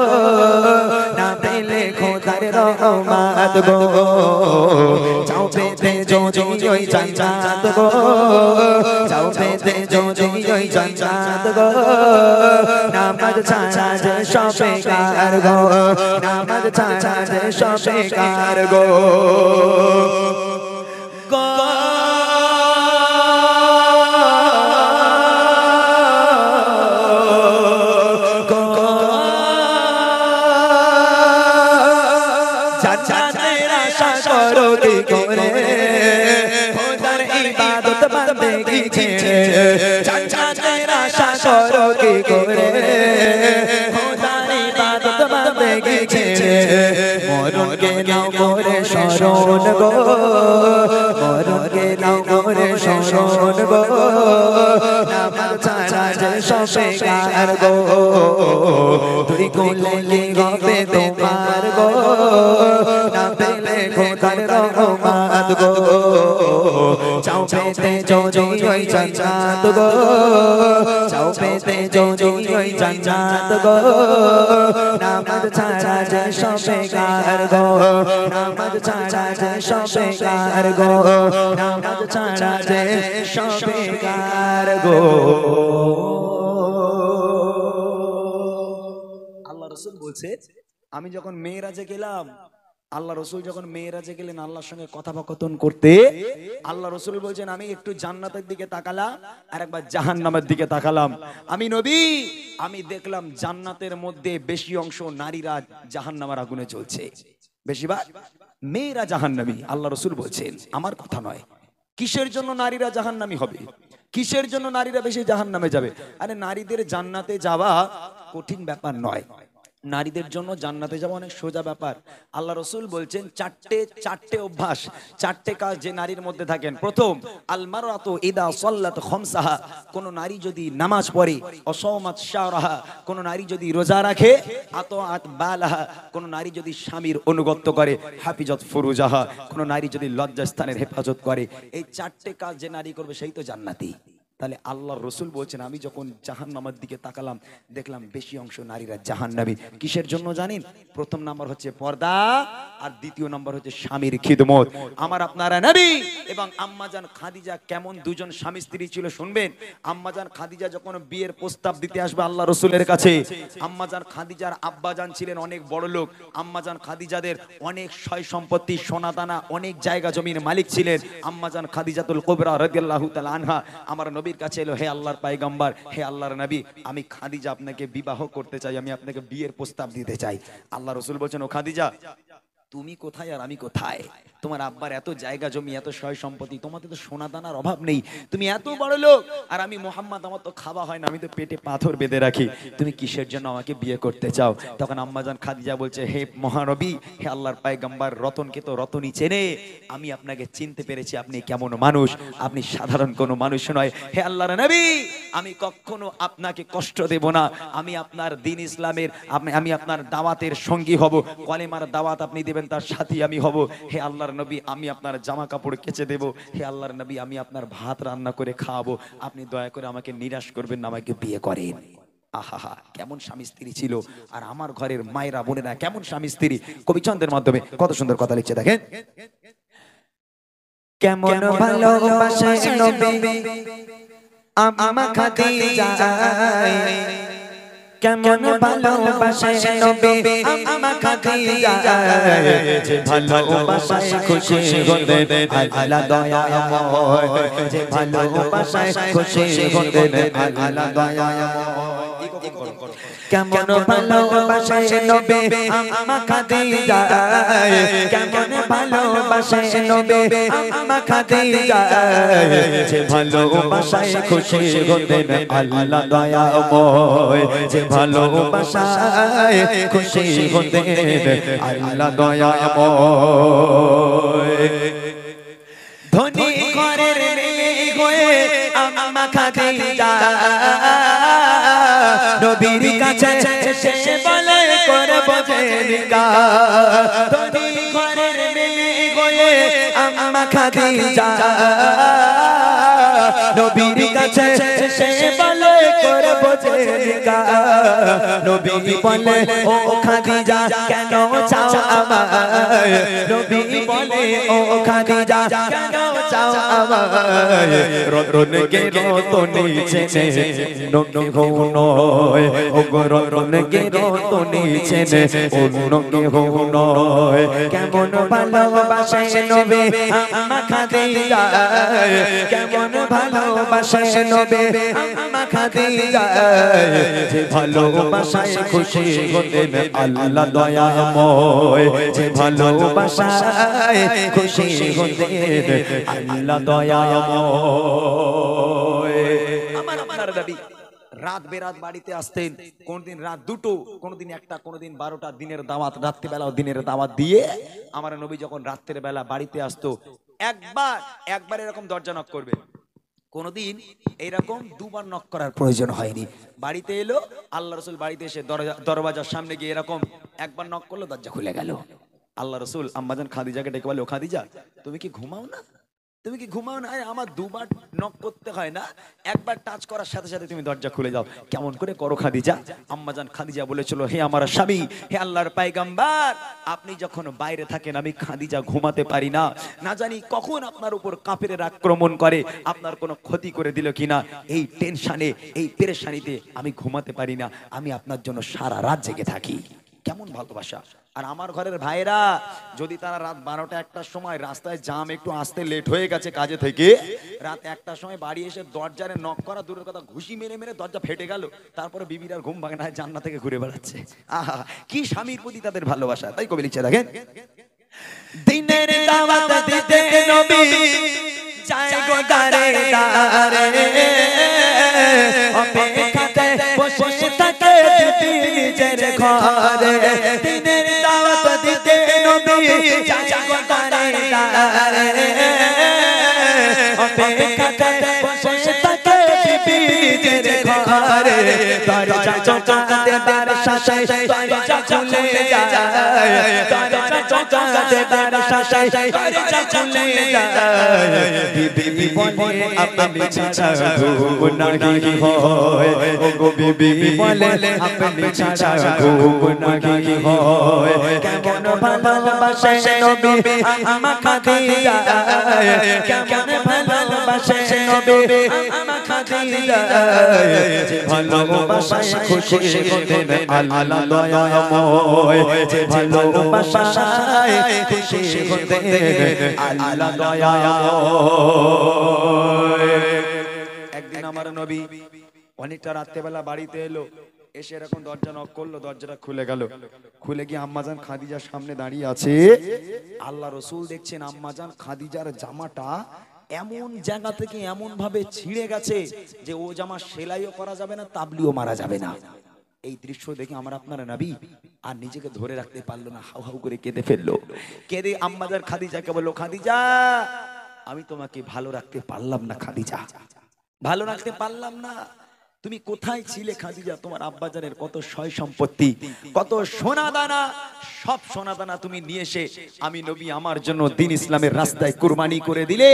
না পেলে খোদার রহমত গো চাও পেতে যদি ওই জান্নাত গো চাও পেতে যদি ওই জান্নাত গো নামাজ ছাড়া যে সব বেকার গো নামাজ ছাড়া যে সব বেকার গো इबादत बंदगी छेड़े चाचा तेरा शाशरो की गोरे खुदार इबादत बंदगी छेड़े मरुन के नाव गोरे शरण गो मरुन के नाव गोरे शरण गो नामाज छाड़ा जे सब बेकार गो तुई कोले गबे তোমার গো না পেলে খোদার রহমত গো চাও পেতে যদি ওই জান্নাত গো চাও পেতে যদি ওই জান্নাত গো নামাজ ছাড়া যে সব বেকার গো নামাজ ছাড়া যে সব বেকার গো নামাজ ছাড়া যে সব বেকার গো আল্লাহ রাসূল বলছে আমি যখন মেরাজে গেলাম আল্লাহ রাসূল যখন মেরাজে গেলেন আল্লাহর সঙ্গে কথোপকথন করতে আল্লাহ রাসূল বলেন আমি একটু জান্নাতের দিকে তাকালাম আর একবার জাহান্নামের দিকে তাকালাম আমি নবী আমি দেখলাম জান্নাতের মধ্যে বেশি অংশ নারীরা জাহান্নামের আগুনে জ্বলছে বেশিরভাগ মেয়েরা জাহান্নামী আল্লাহ রাসূল বলেন আমার কথা নয় কিসের জন্য নারীরা জাহান্নামী হবে কিসের জন্য নারীরা বেশি জাহান্নামে যাবে আরে নারীদের জান্নাতে যাওয়া কঠিন ব্যাপার নয় নারীদের জন্য জান্নাতে যাওয়া অনেক সোজা ব্যাপার আল্লাহ রাসূল বলছেন চারটে অভ্যাস চারটে কাজ যে নারীর মধ্যে থাকেন প্রথম আল মারআতু ইদা সাল্লাত খামসাহা কোন নারী যদি নামাজ পড়ে অসামাত শাহরাহা কোন নারী যদি রোজা রাখে আতাআত বালাহা কোন নারী যদি স্বামীর অনুগত্য করে হাফিজাত ফুরুজাহা কোন নারী যদি লজ্জাস্থানের হেফাজত করে এই চারটে কাজ যে নারী করবে সেই তো জান্নাতি তাহলে আল্লাহর রাসূল বলেন আমি যখন জাহান্নামের দিকে তাকালাম দেখলাম বেশি অংশ নারীরা জাহান্নামী কিসের জন্য জানেন প্রথম নাম্বার হচ্ছে পর্দা আর দ্বিতীয় নাম্বার হচ্ছে স্বামীর খিদমত আমার আপনারা নবী এবং আম্মাজান খাদিজা কেমন দুজন স্বামী স্ত্রী ছিল শুনবেন আম্মাজান খাদিজা যখন বিয়ের প্রস্তাব দিতে আসবে আল্লাহ রাসূলের কাছে আম্মাজান খাদিজার আব্বাজান ছিলেন অনেক বড় লোক আম্মাজান খাদিজাদের অনেক সয় সম্পত্তি সোনাদানা অনেক জায়গা জমির মালিক ছিলেন আম্মাজান খাদিজাতুল কুবরা রাদিয়াল্লাহু তাআলা আনহা আমার নবীর কাছে এলো হে আল্লাহর পয়গম্বর হে আল্লাহর নবী আমি খাদিজা আপনাকে বিবাহ করতে চাই আমি আপনাকে বিয়ের প্রস্তাব দিতে চাই আল্লাহ রাসূল বলেন ও খাদিজা তুমি কোথায় আর আমি কোথায় তোমার আব্বার এত জায়গা জমি এত সয় সম্পত্তি তোমাদের তো সোনা দানার অভাব নেই তুমি এত বড় লোক আর আমি মুহাম্মদ আমার তো খাওয়া হয় না আমি তো পেটে পাথর বেঁধে রাখি তুমি কিসের জন্য আমাকে বিয়ে করতে চাও তখন আম্মাজান খাদিজা বলছে হে মহানবী হে আল্লাহর পয়গম্বর রতনকে তো রতনই চেনে আমি আপনাকে চিনতে পেরেছি আপনি কেমন মানুষ আপনি সাধারণ কোনো মানুষ নয় হে আল্লাহর নবী আমি কখনো আপনাকে কষ্ট দেব না আমি আপনার দ্বীন ইসলামের আমি আপনার দাওয়াতের সঙ্গী হব কলেমার দাওয়াত আপনি দেবেন তার সাথী আমি হব হে আল্লাহর নবী আমি আপনার জামা কাপড় কেচে দেব হে আল্লাহর নবী আমি আপনার ভাত রান্না করে খাওয়াবো আপনি দয়া করে আমাকে নিরাশ করবেন না আমাকে বিয়ে করেন আহা কেমন স্বামী স্ত্রী ছিল আর আমার ঘরের মায়েরা বোনেরা কেমন স্বামী স্ত্রী কবি ছন্দের মাধ্যমে কত সুন্দর কথা লিখছে দেখেন কেমন ভালোবাসে নবী আম্মা খাদিজা কেমন ভালোবাসে নবী আম্মা খাদিজা যে ভালোবাসায় খুশি হতেন আল্লাহ দয়াময় যে ভালোবাসায় খুশি হতেন আল্লাহ দয়াময় কেমন ভালোবাসে নবী আম্মা খাদিজা কেমন ভালোবাসে নবী আম্মা খাদিজা যে ভালোবাসায় খুশি হতেন আল্লাহ দয়াময় যে ভালোবাসায় খুশি হতেন আল্লাহ দয়াময় ধনী ঘরের মেয়ে হয়ে আম্মা খাদিজা নবীর কাছে সে বলে করব যে নিকাহ ধনী ঘরের মেয়ে হয়ে আম্মা খাদিজা নবীর কাছে সে বলে করব যে নিকাহ নবী বলে ও খাদিজা কেন চাও আমায় নবী বলে ও খাদিজা কেন চাও আমায় রতনকে রতনে চেনে নকে হো নয় ও গো রতনকে রতনে চেনে অন্যকে হো নয় কেমন ভালোবাসে নবী আমা খাদিজা কেমন ভালোবাসে নবী আমা খাদিজা যে ভালোবাসায় খুশি হতেন আল্লাহ দয়াময় যে ভালোবাসায় খুশি হতেন আল্লাহ দয়াময় আমার আপনার নবী রাত বেরাত বাড়িতে আসতেন কোনদিন রাত দুটো কোনদিন একটা কোনদিন 12টা দিনের দাওয়াত রাত্রিবেলাও দিনের দাওয়াত দিয়ে আমার নবী যখন রাত্রের বেলা বাড়িতে আসতো একবার এরকম দরজা নক করবে কোনদিন এইরকম দুবার নক করার প্রয়োজন হয়নি বাড়িতে এলো আল্লাহ রসুল বাড়িতে এসে দরওয়াজার সামনে গিয়ে এরকম একবার নক করলো দরজা খুলে গেল আল্লাহ রসুল আম্মাজান খাদিজাকে ডেকে বলে ও খাদিজা তুমি কি ঘুমাও না তুমি কি ঘুমাও না আমার দুবার নক করতে হয় না একবার টাচ করার সাথে সাথে তুমি দরজা খুলে যাও কেমন করে করো খাদিজা আম্মাজান খাদিজা বলেছিল হে আমার স্বামী হে আল্লাহর পয়গম্বর আপনি যখন বাইরে থাকেন আমি খাদিজা ঘুমাতে পারি না না জানি কখন আপনার উপর কাফেরের আক্রমণ করে আপনার কোনো ক্ষতি করে দিল কিনা এই টেনশনে এই পেরেশানিতে আমি ঘুমাতে পারি না আমি আপনার জন্য সারা রাত জেগে থাকি কেমন ভালোবাসা আর আমার ঘরের ভাইরা যদি তারা রাত 12টা 1টার সময় রাস্তায় জাম একটু আসতে লেট হয়ে গেছে কাজে থেকে রাত 1টার সময় বাড়ি এসে দরজারে নক করা দূরের কথা ঘুষি মেরে মেরে দরজা ফেটে গেল তারপরে বিবির আর ঘুম ভাঙে না জান্নাত থেকে ঘুরে বেড়াচ্ছে আহা কি স্বামীর প্রতি তাদের ভালোবাসা তাই কবি লিখছে দেখেন দিনের দাওয়াত দিতে নবী যায় গো দারে দারে অপেক্ষাতে বসে থাকে নিজের ঘরে দিনের দাওয়াত দিতে নবী যায় গো দারে দারে অপেক্ষাতে বসে থাকে নিজের ঘরে দরজা চৌকা দেবার শাসায় দরজা খুলে যায় দরজা চৌকা দেবার শাসায় দরজা খুলে যায় বিবি বলে আপনি ছাড়া ঘুম নাহি হয় ও গো বিবি বলে আপনি ছাড়া ঘুম নাহি হয় কেমন ভালোবাসে নবী আমা খাদিজা কেমন ভালোবাসে নবী আমা খাদিজা যে ভালোবাসায় খুশি হতেন আল্লাহ দয়াময় যে ভালোবাসায় খুশি হতেন আল্লাহ দয়াময় একদিন আমার নবী অনেকটা রাত্রেবেলা বাড়িতে এলো এসে এরকম দরজা নক করলো দরজাটা খুলে গেল খুলে গিয়ে আম্মাজান খাদিজার সামনে দাঁড়িয়ে আছে আল্লাহ রসুল দেখছেন আম্মাজান খাদিজার জামাটা এমন জায়গা থেকে এমন ভাবে ছিঁড়ে গেছে যে ও জামা সেলাইও করা যাবে না তাবলিও মারা যাবে না এই দৃশ্য দেখে আমার আপনারা নবী আর নিজেকে ধরে রাখতে পারলো না হাউ হাউ করে কেঁদে ফেললো কেঁদে আম্মাজান খাদিজাকে বললো খাদিজা আমি তোমাকে ভালো রাখতে পারলাম না খাদিজা ভালো রাখতে পারলাম না তুমি কোথায় ছিলে খাদিজা তোমার আব্বাজানের কত সয় সম্পত্তি কত সোনা দানা সব সোনা দানা তুমি নিয়ে এসে আমি নবী আমার জন্য দ্বীন ইসলামের রাস্তায় কুরবানি করে দিলে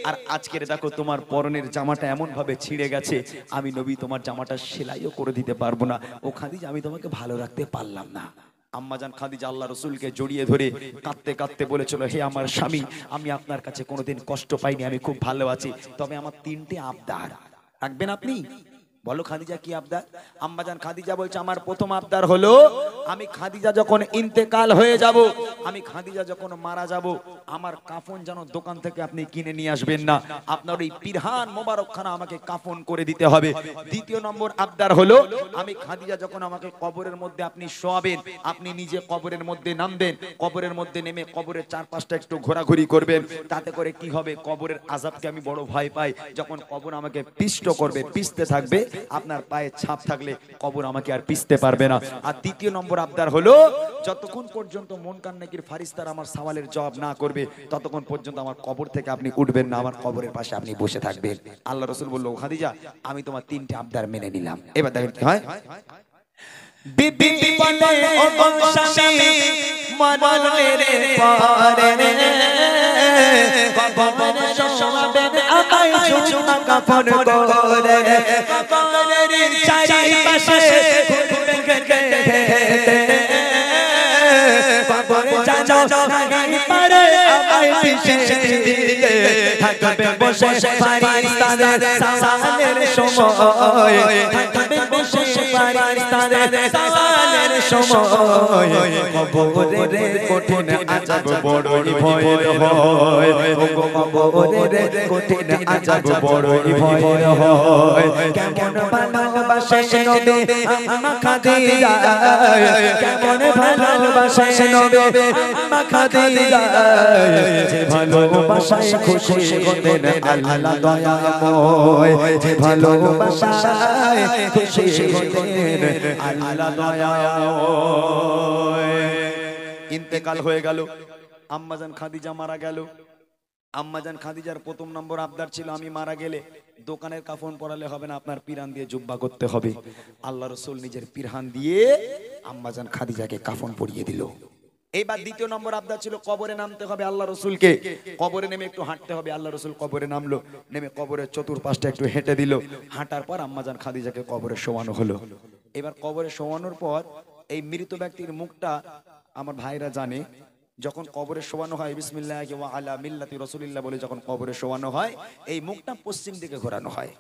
আর আজকের দেখো তোমার পরনের জামাটা এমন ভাবে ছিঁড়ে গেছে আমি নবী তোমার জামাটা সেলাইও করে দিতে পারবো না ও খাদিজা আমি তোমাকে ভালো রাখতে পারলাম না আম্মাজান খাদিজা আল্লাহ রসুলকে জড়িয়ে ধরে কাঁদতে কাঁদতে বলেছিল হে আমার স্বামী আমি আপনার কাছে কোনোদিন কষ্ট পাইনি আমি খুব ভালো আছি তবে আমার 3টে আবদার রাখবেন আপনি বলো খাদিজা কি আবদার আম্মাজান খাদিজা বলছে আমার প্রথম আবদার হলো আমি খাদিজা যখন ইন্তেকাল হয়ে যাব আমি খাদিজা যখন মারা যাব আমার কাফন যেন দোকান থেকে আপনি কিনে নিয়ে আসবেন না আপনার ওই পিরহান মোবারকখানা আমাকে কাফন করে দিতে হবে দ্বিতীয় নম্বর আবদার হলো আমি খাদিজা যখন আমাকে কবরের মধ্যে আপনি শোয়াবেন আপনি নিজে কবরের মধ্যে নামবেন কবরের মধ্যে নেমে কবরের চারপাশটা একটু ঘোরাঘুরি করবেন তাতে করে কি হবে কবরের আযাবকে আমি বড় ভয় পাই যখন কবর আমাকে পিষ্ট করবে পিষতে থাকবে আপনার পায়ে ছাপ থাকলে কবর আমাকে আর পিষতে পারবে না আর তৃতীয় নম্বর আবদার হলো যতক্ষণ পর্যন্ত মুনকার নাকির ফারিস্তারা আমার সওয়ালের জবাব না করবে ততক্ষণ পর্যন্ত আমার কবর থেকে আপনি উঠবেন না আমার কবরের পাশে আপনি বসে থাকবেন আল্লাহ রাসূল বলল খাদিজা আমি তোমার 3টে আবদার মেনে নিলাম এবার দেখেন কি হয় বিবি বলে ও গো স্বামী মরণের পরে কবরের শোয়াবেন আমায় চুমা কাফন করে কবরের চারিপাশে ঘুরবেন বেঁকে কবরে জানাও নাহি পারে আমায় পিছে দিতে থাকবে বসে ফারিস্তাদের সওয়ালের সময় থাকবে বসে ফারিস্তাদের সওয়ালের সময় কবরের কঠিন আযাব বড়ই ভয়ের হয় ও কবরের কঠিন আযাব বড়ই ভয়ের হয় কেমন ভালোবাসে নবী আম্মা খাদিজা কেমন ভালোবাসে নবী আম্মা খাদিজা যে ভালোবাসায় খুশি হতেন আল্লাহ দয়াময় যে ভালোবাসায় খুশি হতেন আল্লাহ দয়াময় ইন্তেকাল হয়ে গেল, আম্মাজান খাদিজা মারা গেল। আম্মাজান খাদিজার প্রথম নম্বর আবদার ছিল, আমি মারা গেলে দোকানের কাফন পরালে হবে না, আপনার পিরান দিয়ে জুব্বা করতে হবে। আল্লাহ রসুল নিজের পিরহান দিয়ে আম্মাজান খাদিজাকে কাফন পরিয়ে দিল। এইবার দ্বিতীয় নম্বর আবদার ছিল, কবরে নামতে হবে আল্লাহ রসুলকে, কবরে নেমে একটু হাঁটতে হবে। আল্লাহ রসুল কবরে নামলো, নেমে কবরের চতুর্পাশটা একটু হেঁটে দিল। হাঁটার পর আম্মাজান খাদিজাকে কবরে শোয়ানো হলো। এবার কবরে শোয়ানোর পর এই মৃত ব্যক্তির মুখটা আমার ভাইরা জানে, যখন কবরে শোয়ানো হয় বিসমিল্লাহি ওয়া আলা মিল্লাতি রাসূলিল্লাহ বলে যখন কবরে শোয়ানো হয়, এই মুখটা পশ্চিম দিকে ঘোরানো হয়,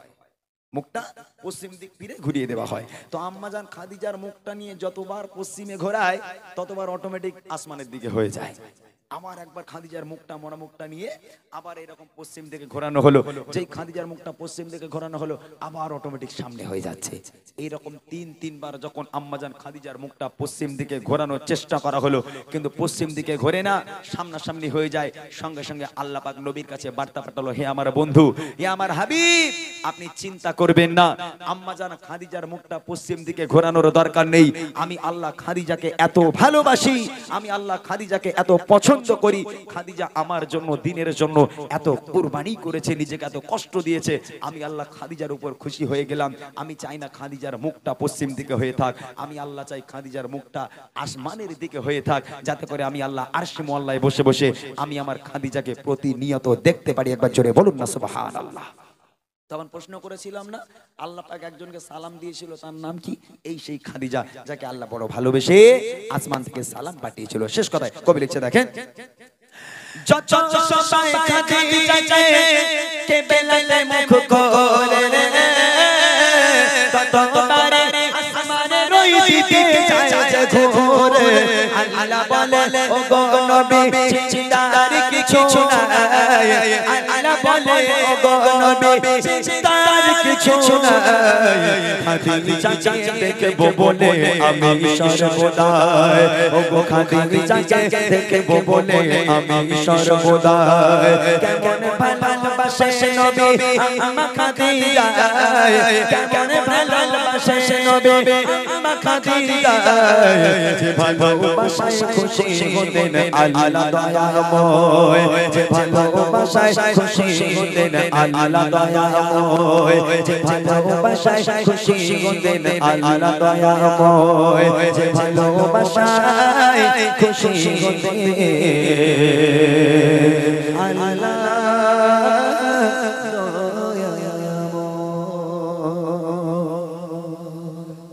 মুখটা পশ্চিম দিক ফিরে ঘুরিয়ে দেওয়া হয়। তো আম্মাজান খাদিজার মুখটা নিয়ে যতবার পশ্চিমে ঘোরায় ততবার অটোমেটিক আসমানের দিকে হয়ে যায়। আবার একবার খাদিজার মুখটা, মরা মুখটা নিয়ে আবার এরকম পশ্চিম দিকে ঘোরানো হলো। যেই খাদিজার মুখটা পশ্চিম দিকে ঘোরানো হলো আবার অটোমেটিক সামনে হয়ে যাচ্ছে। এইরকম তিনবার যখন আম্মাজান খাদিজার মুখটা পশ্চিম দিকে ঘোরানোর চেষ্টা করা হলো, কিন্তু পশ্চিম দিকে ঘোরে না, সামনাসামনি হয়ে যায়। সঙ্গে সঙ্গে আল্লাহ পাক নবীর কাছে বার্তা পাঠালো, হে আমার বন্ধু, হে আমার হাবিব, আপনি চিন্তা করবেন না, আম্মাজান খাদিজার মুখটা পশ্চিম দিকে ঘোরানোর দরকার নেই। আমি আল্লাহ খাদিজাকে এত ভালোবাসি, আমি আল্লাহ খাদিজাকে এত পছন্দ করি। খাদিজা আমার জন্য, দিনের জন্য এত কুরবানি করেছে, নিজেকে এত কষ্ট দিয়েছে। আমি আল্লাহ খাদিজার উপর খুশি হয়ে গেলাম। আমি চাই না খাদিজার মুখটা পশ্চিম দিকে হয়ে থাক, আমি আল্লাহ চাই খাদিজার মুখটা আসমানের দিকে হয়ে থাক, যাতে করে আমি আল্লাহ আরশে মুআল্লায় বসে বসে আমি আমার খাদিজাকে প্রতিনিয়ত দেখতে পারি। একবার জোরে বলুন না সুবহানাল্লাহ। তখন প্রশ্ন করেছিলাম না, আল্লাহ পাক একজনকে সালাম দিয়েছিল, তার নাম কি? এই সেই খাদিজা, যাকে আল্লাহ বড় ভালোবেসে আসমান থেকে সালাম পাঠিয়েছিল। শেষ কথায় কবি লিখছে, দেখেন, যত সবাই খাদিজাকে কে বেলাতে মুখ করে ততবারে আসমানের ওই দিকে যায় ঘোরে। আল্লাহ বলে, ও গো নবী, চিন্তার কিছু নাই। আল্লাহ বলে, ও গো নবী, চিন্তার কিছু নাই। খাদিজাকে দেখবো বলে আমি সর্বদাই, ও গো খাদিজাকে দেখবো বলে আমি সর্বদাই। কেমন ভালোবাসে নবী আম্মা খাদিজা, কেমন ভালোবাসে নবী আম্মা খাদিজা। যে ভালোবাসায় খুশি হতেন আল্লাহ দয়াময়, যে ভালোবাসায় খুশি হতেন আল্লাহ দয়াময়, যে ভালোবাসায় খুশি হতেন আল্লাহ দয়াময়, যে ভালোবাসায় খুশি হতেন আল্লাহ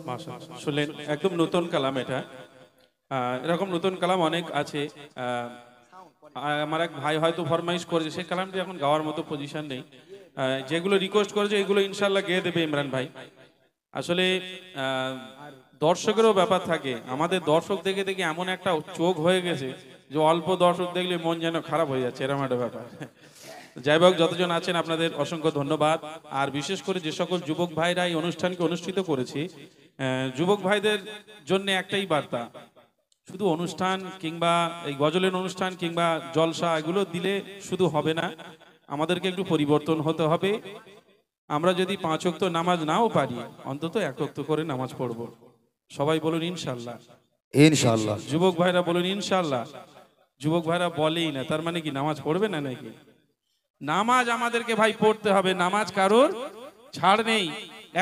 মাশাআল্লাহ। শুনলেন, একদম নতুন কালাম এটা। এরকম নতুন কালাম অনেক আছে। আমার এক ভাই হয়তো ফরমাইশ করেছে, সেই কালামটি এখন গাওয়ার মতো পজিশন নেই। যেগুলো রিকোয়েস্ট করেছে এগুলো ইনশাল্লাহ গেয়ে দেবে ইমরান ভাই। আসলে দর্শকেরও ব্যাপার থাকে, আমাদের দর্শক দেখে দেখে এমন একটা চোখ হয়ে গেছে যে অল্প দর্শক দেখলে মন যেন খারাপ হয়ে যাচ্ছে, এরকম একটা ব্যাপার। যাই হোক, যতজন আছেন আপনাদের অসংখ্য ধন্যবাদ। আর বিশেষ করে যে সকল যুবক ভাইরা এই অনুষ্ঠানকে অনুষ্ঠিত করেছি, যুবক ভাইদের জন্য একটাই বার্তা, শুধু অনুষ্ঠান কিংবা এই গজলের অনুষ্ঠান কিংবা জলসা এগুলো দিলে শুধু হবে না, আমাদেরকে একটু পরিবর্তন হতে হবে। আমরা যদি 5 ওয়াক্ত নামাজ নাও পারি, অন্তত 1 ওয়াক্ত করে নামাজ পড়বো। সবাই বলুন ইনশাআল্লাহ। ইনশাআল্লাহ। যুবক ভাইরা বলুন ইনশাআল্লাহ। যুবক ভাইরা বলেই না, তার মানে কি নামাজ পড়বে না নাকি? নামাজ আমাদেরকে ভাই পড়তে হবে, নামাজ কারোর ছাড় নেই।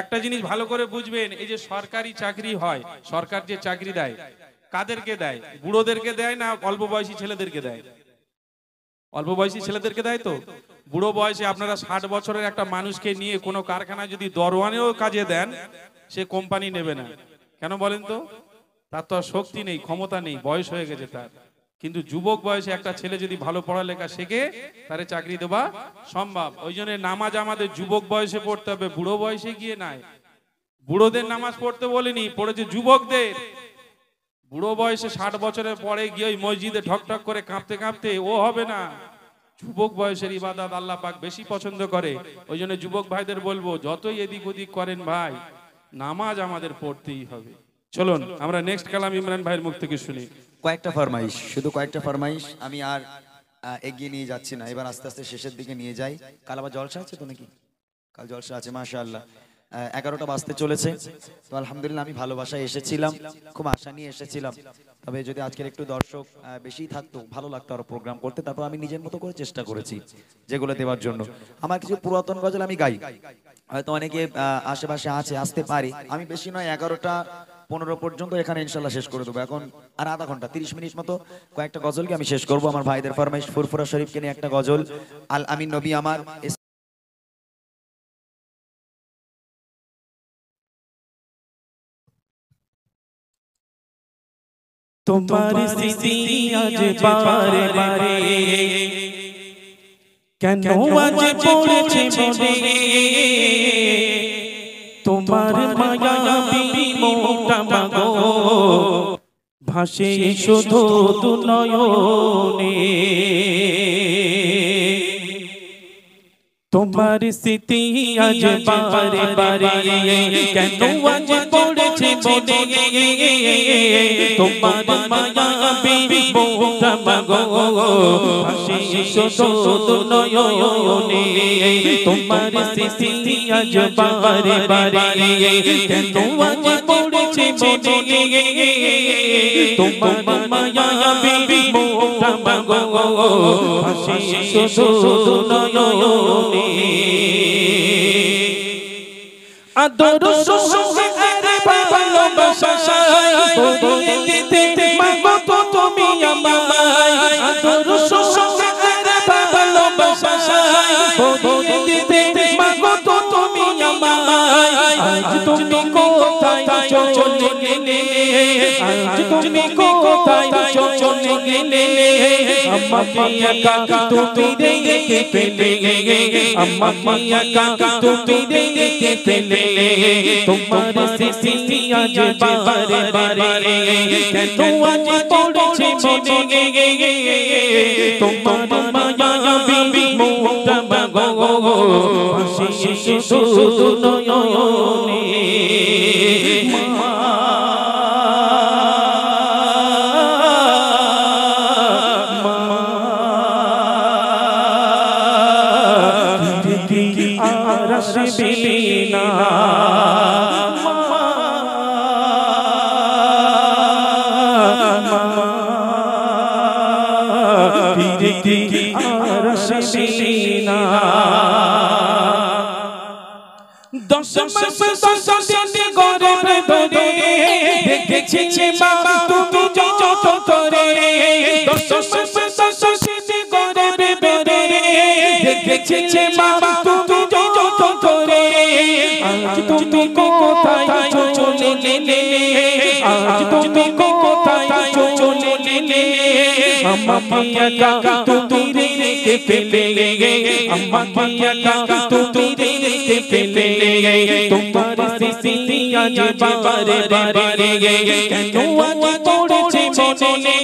একটা জিনিস ভালো করে বুঝবেন, এই যে সরকারি চাকরি হয়, সরকার যে চাকরি দেয় কাদেরকে দেয়? বুড়োদেরকে দেয় না অল্প বয়সী ছেলেদেরকে দেয়? অল্প বয়সী ছেলেদেরকে দেয় তো। বুড়ো বয়সে আপনারা 60 বছরের একটা মানুষকে নিয়ে কোনো কারখানায় যদি দরওয়ানেও কাজে দেন, সে কোম্পানি নেবে না। কেন বলেন তো? তার তো আর শক্তি নেই, ক্ষমতা নেই, বয়স হয়ে গেছে তার। কিন্তু যুবক বয়সে একটা ছেলে যদি ভালো পড়ালেখা শেখে, তারে চাকরি দেওয়া সম্ভব। ওই জন্য নামাজ আমাদের যুবক বয়সে পড়তে হবে, বুড়ো বয়সে গিয়ে নাই। বুড়োদের নামাজ পড়তে বলিনি, পড়েছে যুবকদের। বুড়ো বয়সে 60 বছরের পরে গিয়ে ওই মসজিদে ঠক ঠক করে কাঁপতে কাঁপতে ও হবে না। যুবক বয়সের ইবাদত আল্লাহ পাক বেশি পছন্দ করে। ওই জন্য যুবক ভাইদের বলবো, যতই এদিক ওদিক করেন ভাই, নামাজ আমাদের পড়তেই হবে। চলুন আমরা নেক্সট কালাম ইমরান ভাইয়ের মুখ থেকে শুনি। কয়েকটা ফরমাইশ, শুধু কয়েকটা ফরমাইশ, আমি আর এগিয়ে নিয়ে যাচ্ছি না, এবার আস্তে আস্তে শেষের দিকে নিয়ে যাই। কাল আবার জলসা আছে তো নাকি? কাল জলসা আছে মাশাআল্লাহ। 11টা বাজতে চলেছে, তো আলহামদুলিল্লাহ আমি ভালোবাসায় এসেছিলাম, খুব আশা নিয়ে এসেছিলাম। তবে যদি আজকের একটু দর্শক বেশি থাকতো ভালো লাগতো আরো প্রোগ্রাম করতে। তারপর আমি নিজের মতো করে চেষ্টা করেছি যেগুলো দেওয়ার জন্য। আমার কিছু পুরাতন গজল আমি গাই, হয়তো অনেকে আশেপাশে আছে, আসতে পারি। আমি বেশি নয় 11টা 15 পর্যন্ত এখানে ইনশাল্লাহ শেষ করে দেবো। এখন আর আধা ঘন্টা 30 মিনিট মতো কয়েকটা গজলকে আমি শেষ করবো। আমার ভাইদের ফরমাইশ, ফুরফুরা শরীফকে নিয়ে একটা গজল, আল আমিন নবী আমার। তোমার স্মৃতি আজ বারে বারে কেন আজ পড়েছে মনে, তোমার মায়াবী মুখটা মাগো ভাসে শুধু দু নয়নে। তোমার স্মৃতি আজ বারে বারে কেন আজ পড়েছে মনে, তোমার মায়াবী মুখটা মাগো ভাসে শুধু দু নয়নে। তোমার স্মৃতি আজ বারে বারে কেন আজ পড়েছে মনে, তোমার মায়াবী মুখটা মাগো ভাসে শুধু দু নয়নে। আদর সোহাগে ভালোবাসায় বদলে দিতে মাগো তুমি আমায়, আদর সোহাগে ভালোবাসায় বদলে দিতে মাগো তুমি আমায়। আজ তুমি কোথায় চলে গেলে, আজ তুমি কোথায় চলে গেলে, আমাকে একা তুমি রেখে ফেলে, আমাকে একা তুমি রেখে ফেলে। তোমার স্মৃতি আজ বারে বারে কেন আজ পড়েছে মনে, তোমার মায়াবী মুখটা মাগো ভাসে শুধু নয়নে। আর আসবে না আর আসবে না। 10 মাস 10 দিন গর্ভে ধরে দেখেছি মা তুমি যত করে, 10 মাস 10 দিন গর্ভে ধরে দেখেছি মা তুমি যত করে। আজ তুমি কোথায় চলে গেলে, আজ তুমি কোথায় চলে গেলে, আমাকে একা তুমি রেখে ফেলে, আমাকে একা তুমি রেখে ফেলে। তোমার স্মৃতি আজ বারে বারে কেন আজ পড়েছে মনে,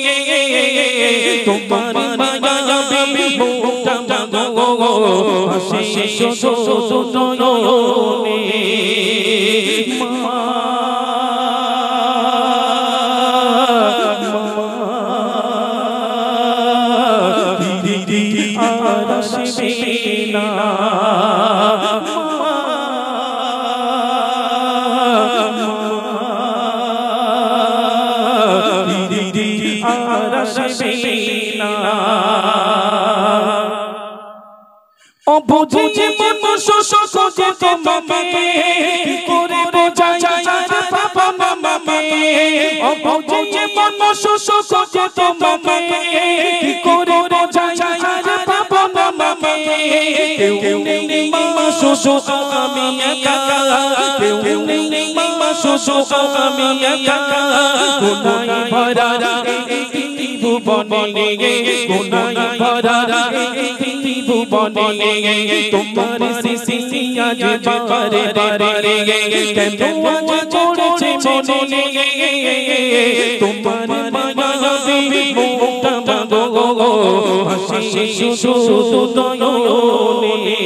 তোমার মায়াবী মুখটা মাগো ভাসে শুধু নয়নে। আর আসবে না আর আসবে না। অবুঝে মন শোষক যে তোমাকে কি করে বোঝাই আর বাবা মামাকে, অবুঝে মন শোষক যে তোমাকে কি করে বোঝাই আর বাবা মামাকে। কেউ নেই মা শোষক আমি একা, কেউ নেই মা শুধু আমি একা গুনায় ভরা এই ভুবনে গুনায় ভরা এই ভুবনে তোমার সিসি আজ বারে বারে কেন আজ পড়েছে মনে তোমার মায়াবী মুখটা মাগো হাসি শুধু নয়নে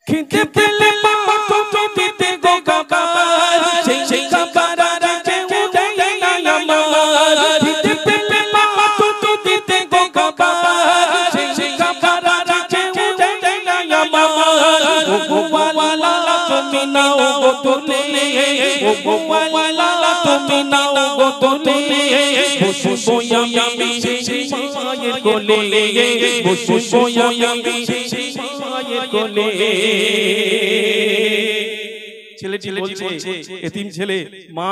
খিদে পেলে মা তুমি দিতে গো খাবার সেই খাবার রাজে উদাই না আমার খিদে পেলে মা তুমি দিতে গো খাবার সেই খাবার রাজে উদাই না আমার ও গোওয়ালা তুমি নাও গো তুলে ও গোওয়ালা তুমি নাও গো তুলে বসবো আমি সেই মায়ের কোলে বসবো আমি সেই মায়ের কোলে ছেলেটি বলছে এতিম ছেলে মা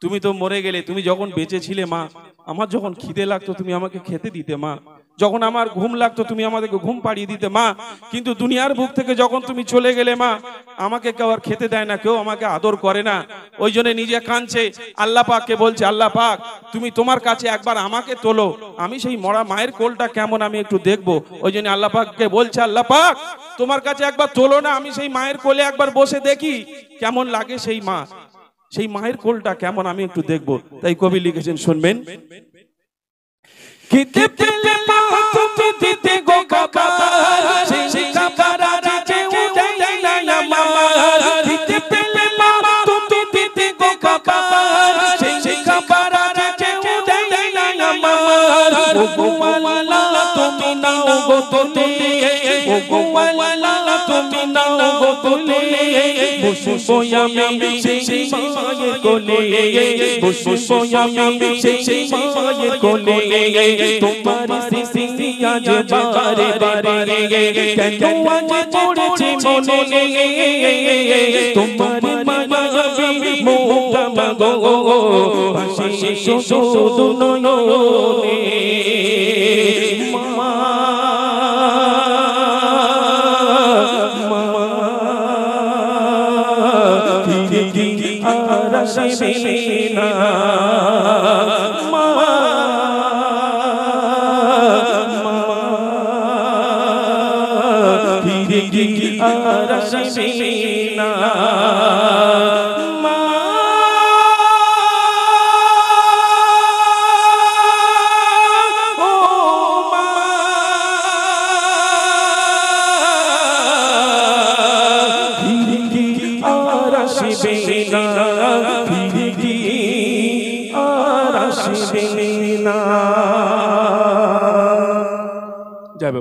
তুমি তো মরে গেলে তুমি যখন বেঁচে ছিলে মা আমার যখন খিদে লাগতো তুমি আমাকে খেতে দিতে মা যখন আমার ঘুম লাগতো তুমি আমাদেরকে ঘুম পাড়িয়ে দিতে মা কিন্তু দুনিয়ার বুক থেকে যখন তুমি চলে গেলে মা আমাকে কেউ আর খেতে দেয় না কেউ আমাকে আদর করে না ওই জন্য নিজে কাঁদছে আল্লাহ পাককে বলছে আল্লাহ পাক তুমি তোমার কাছে একবার আমাকে তোলো আমি সেই মরা মায়ের কোলটা কেমন আমি একটু দেখবো ওই জন্য আল্লাহ পাককে বলছে আল্লাহ পাক তোমার কাছে একবার তোলো না আমি সেই মায়ের কোলে একবার বসে দেখি কেমন লাগে সেই মা সেই মায়ের কোলটা কেমন আমি একটু দেখবো তাই কবি লিখেছেন শুনবেন খিদে পেলে মা তুমি দিতে গো খাবার সেই খাবার রাজে উদাই না আমার খিদে পেলে মা তুমি দিতে গো খাবার সেই খাবার রাজে উদাই না আমার ও গোওয়ালা তুমি নাও গো তুলে ও গোওয়ালা তুমি নাও গো তুলে বসবো আমি সেই মায়ের কোলে বসবো আমি সেই মায়ের কোলে তোমার সিসি আজ বারে বারে কেন আজ পড়েছে মনে তোমার মায়াবী মুখটা মাগো হাসি শুধু নয়নে না যাবে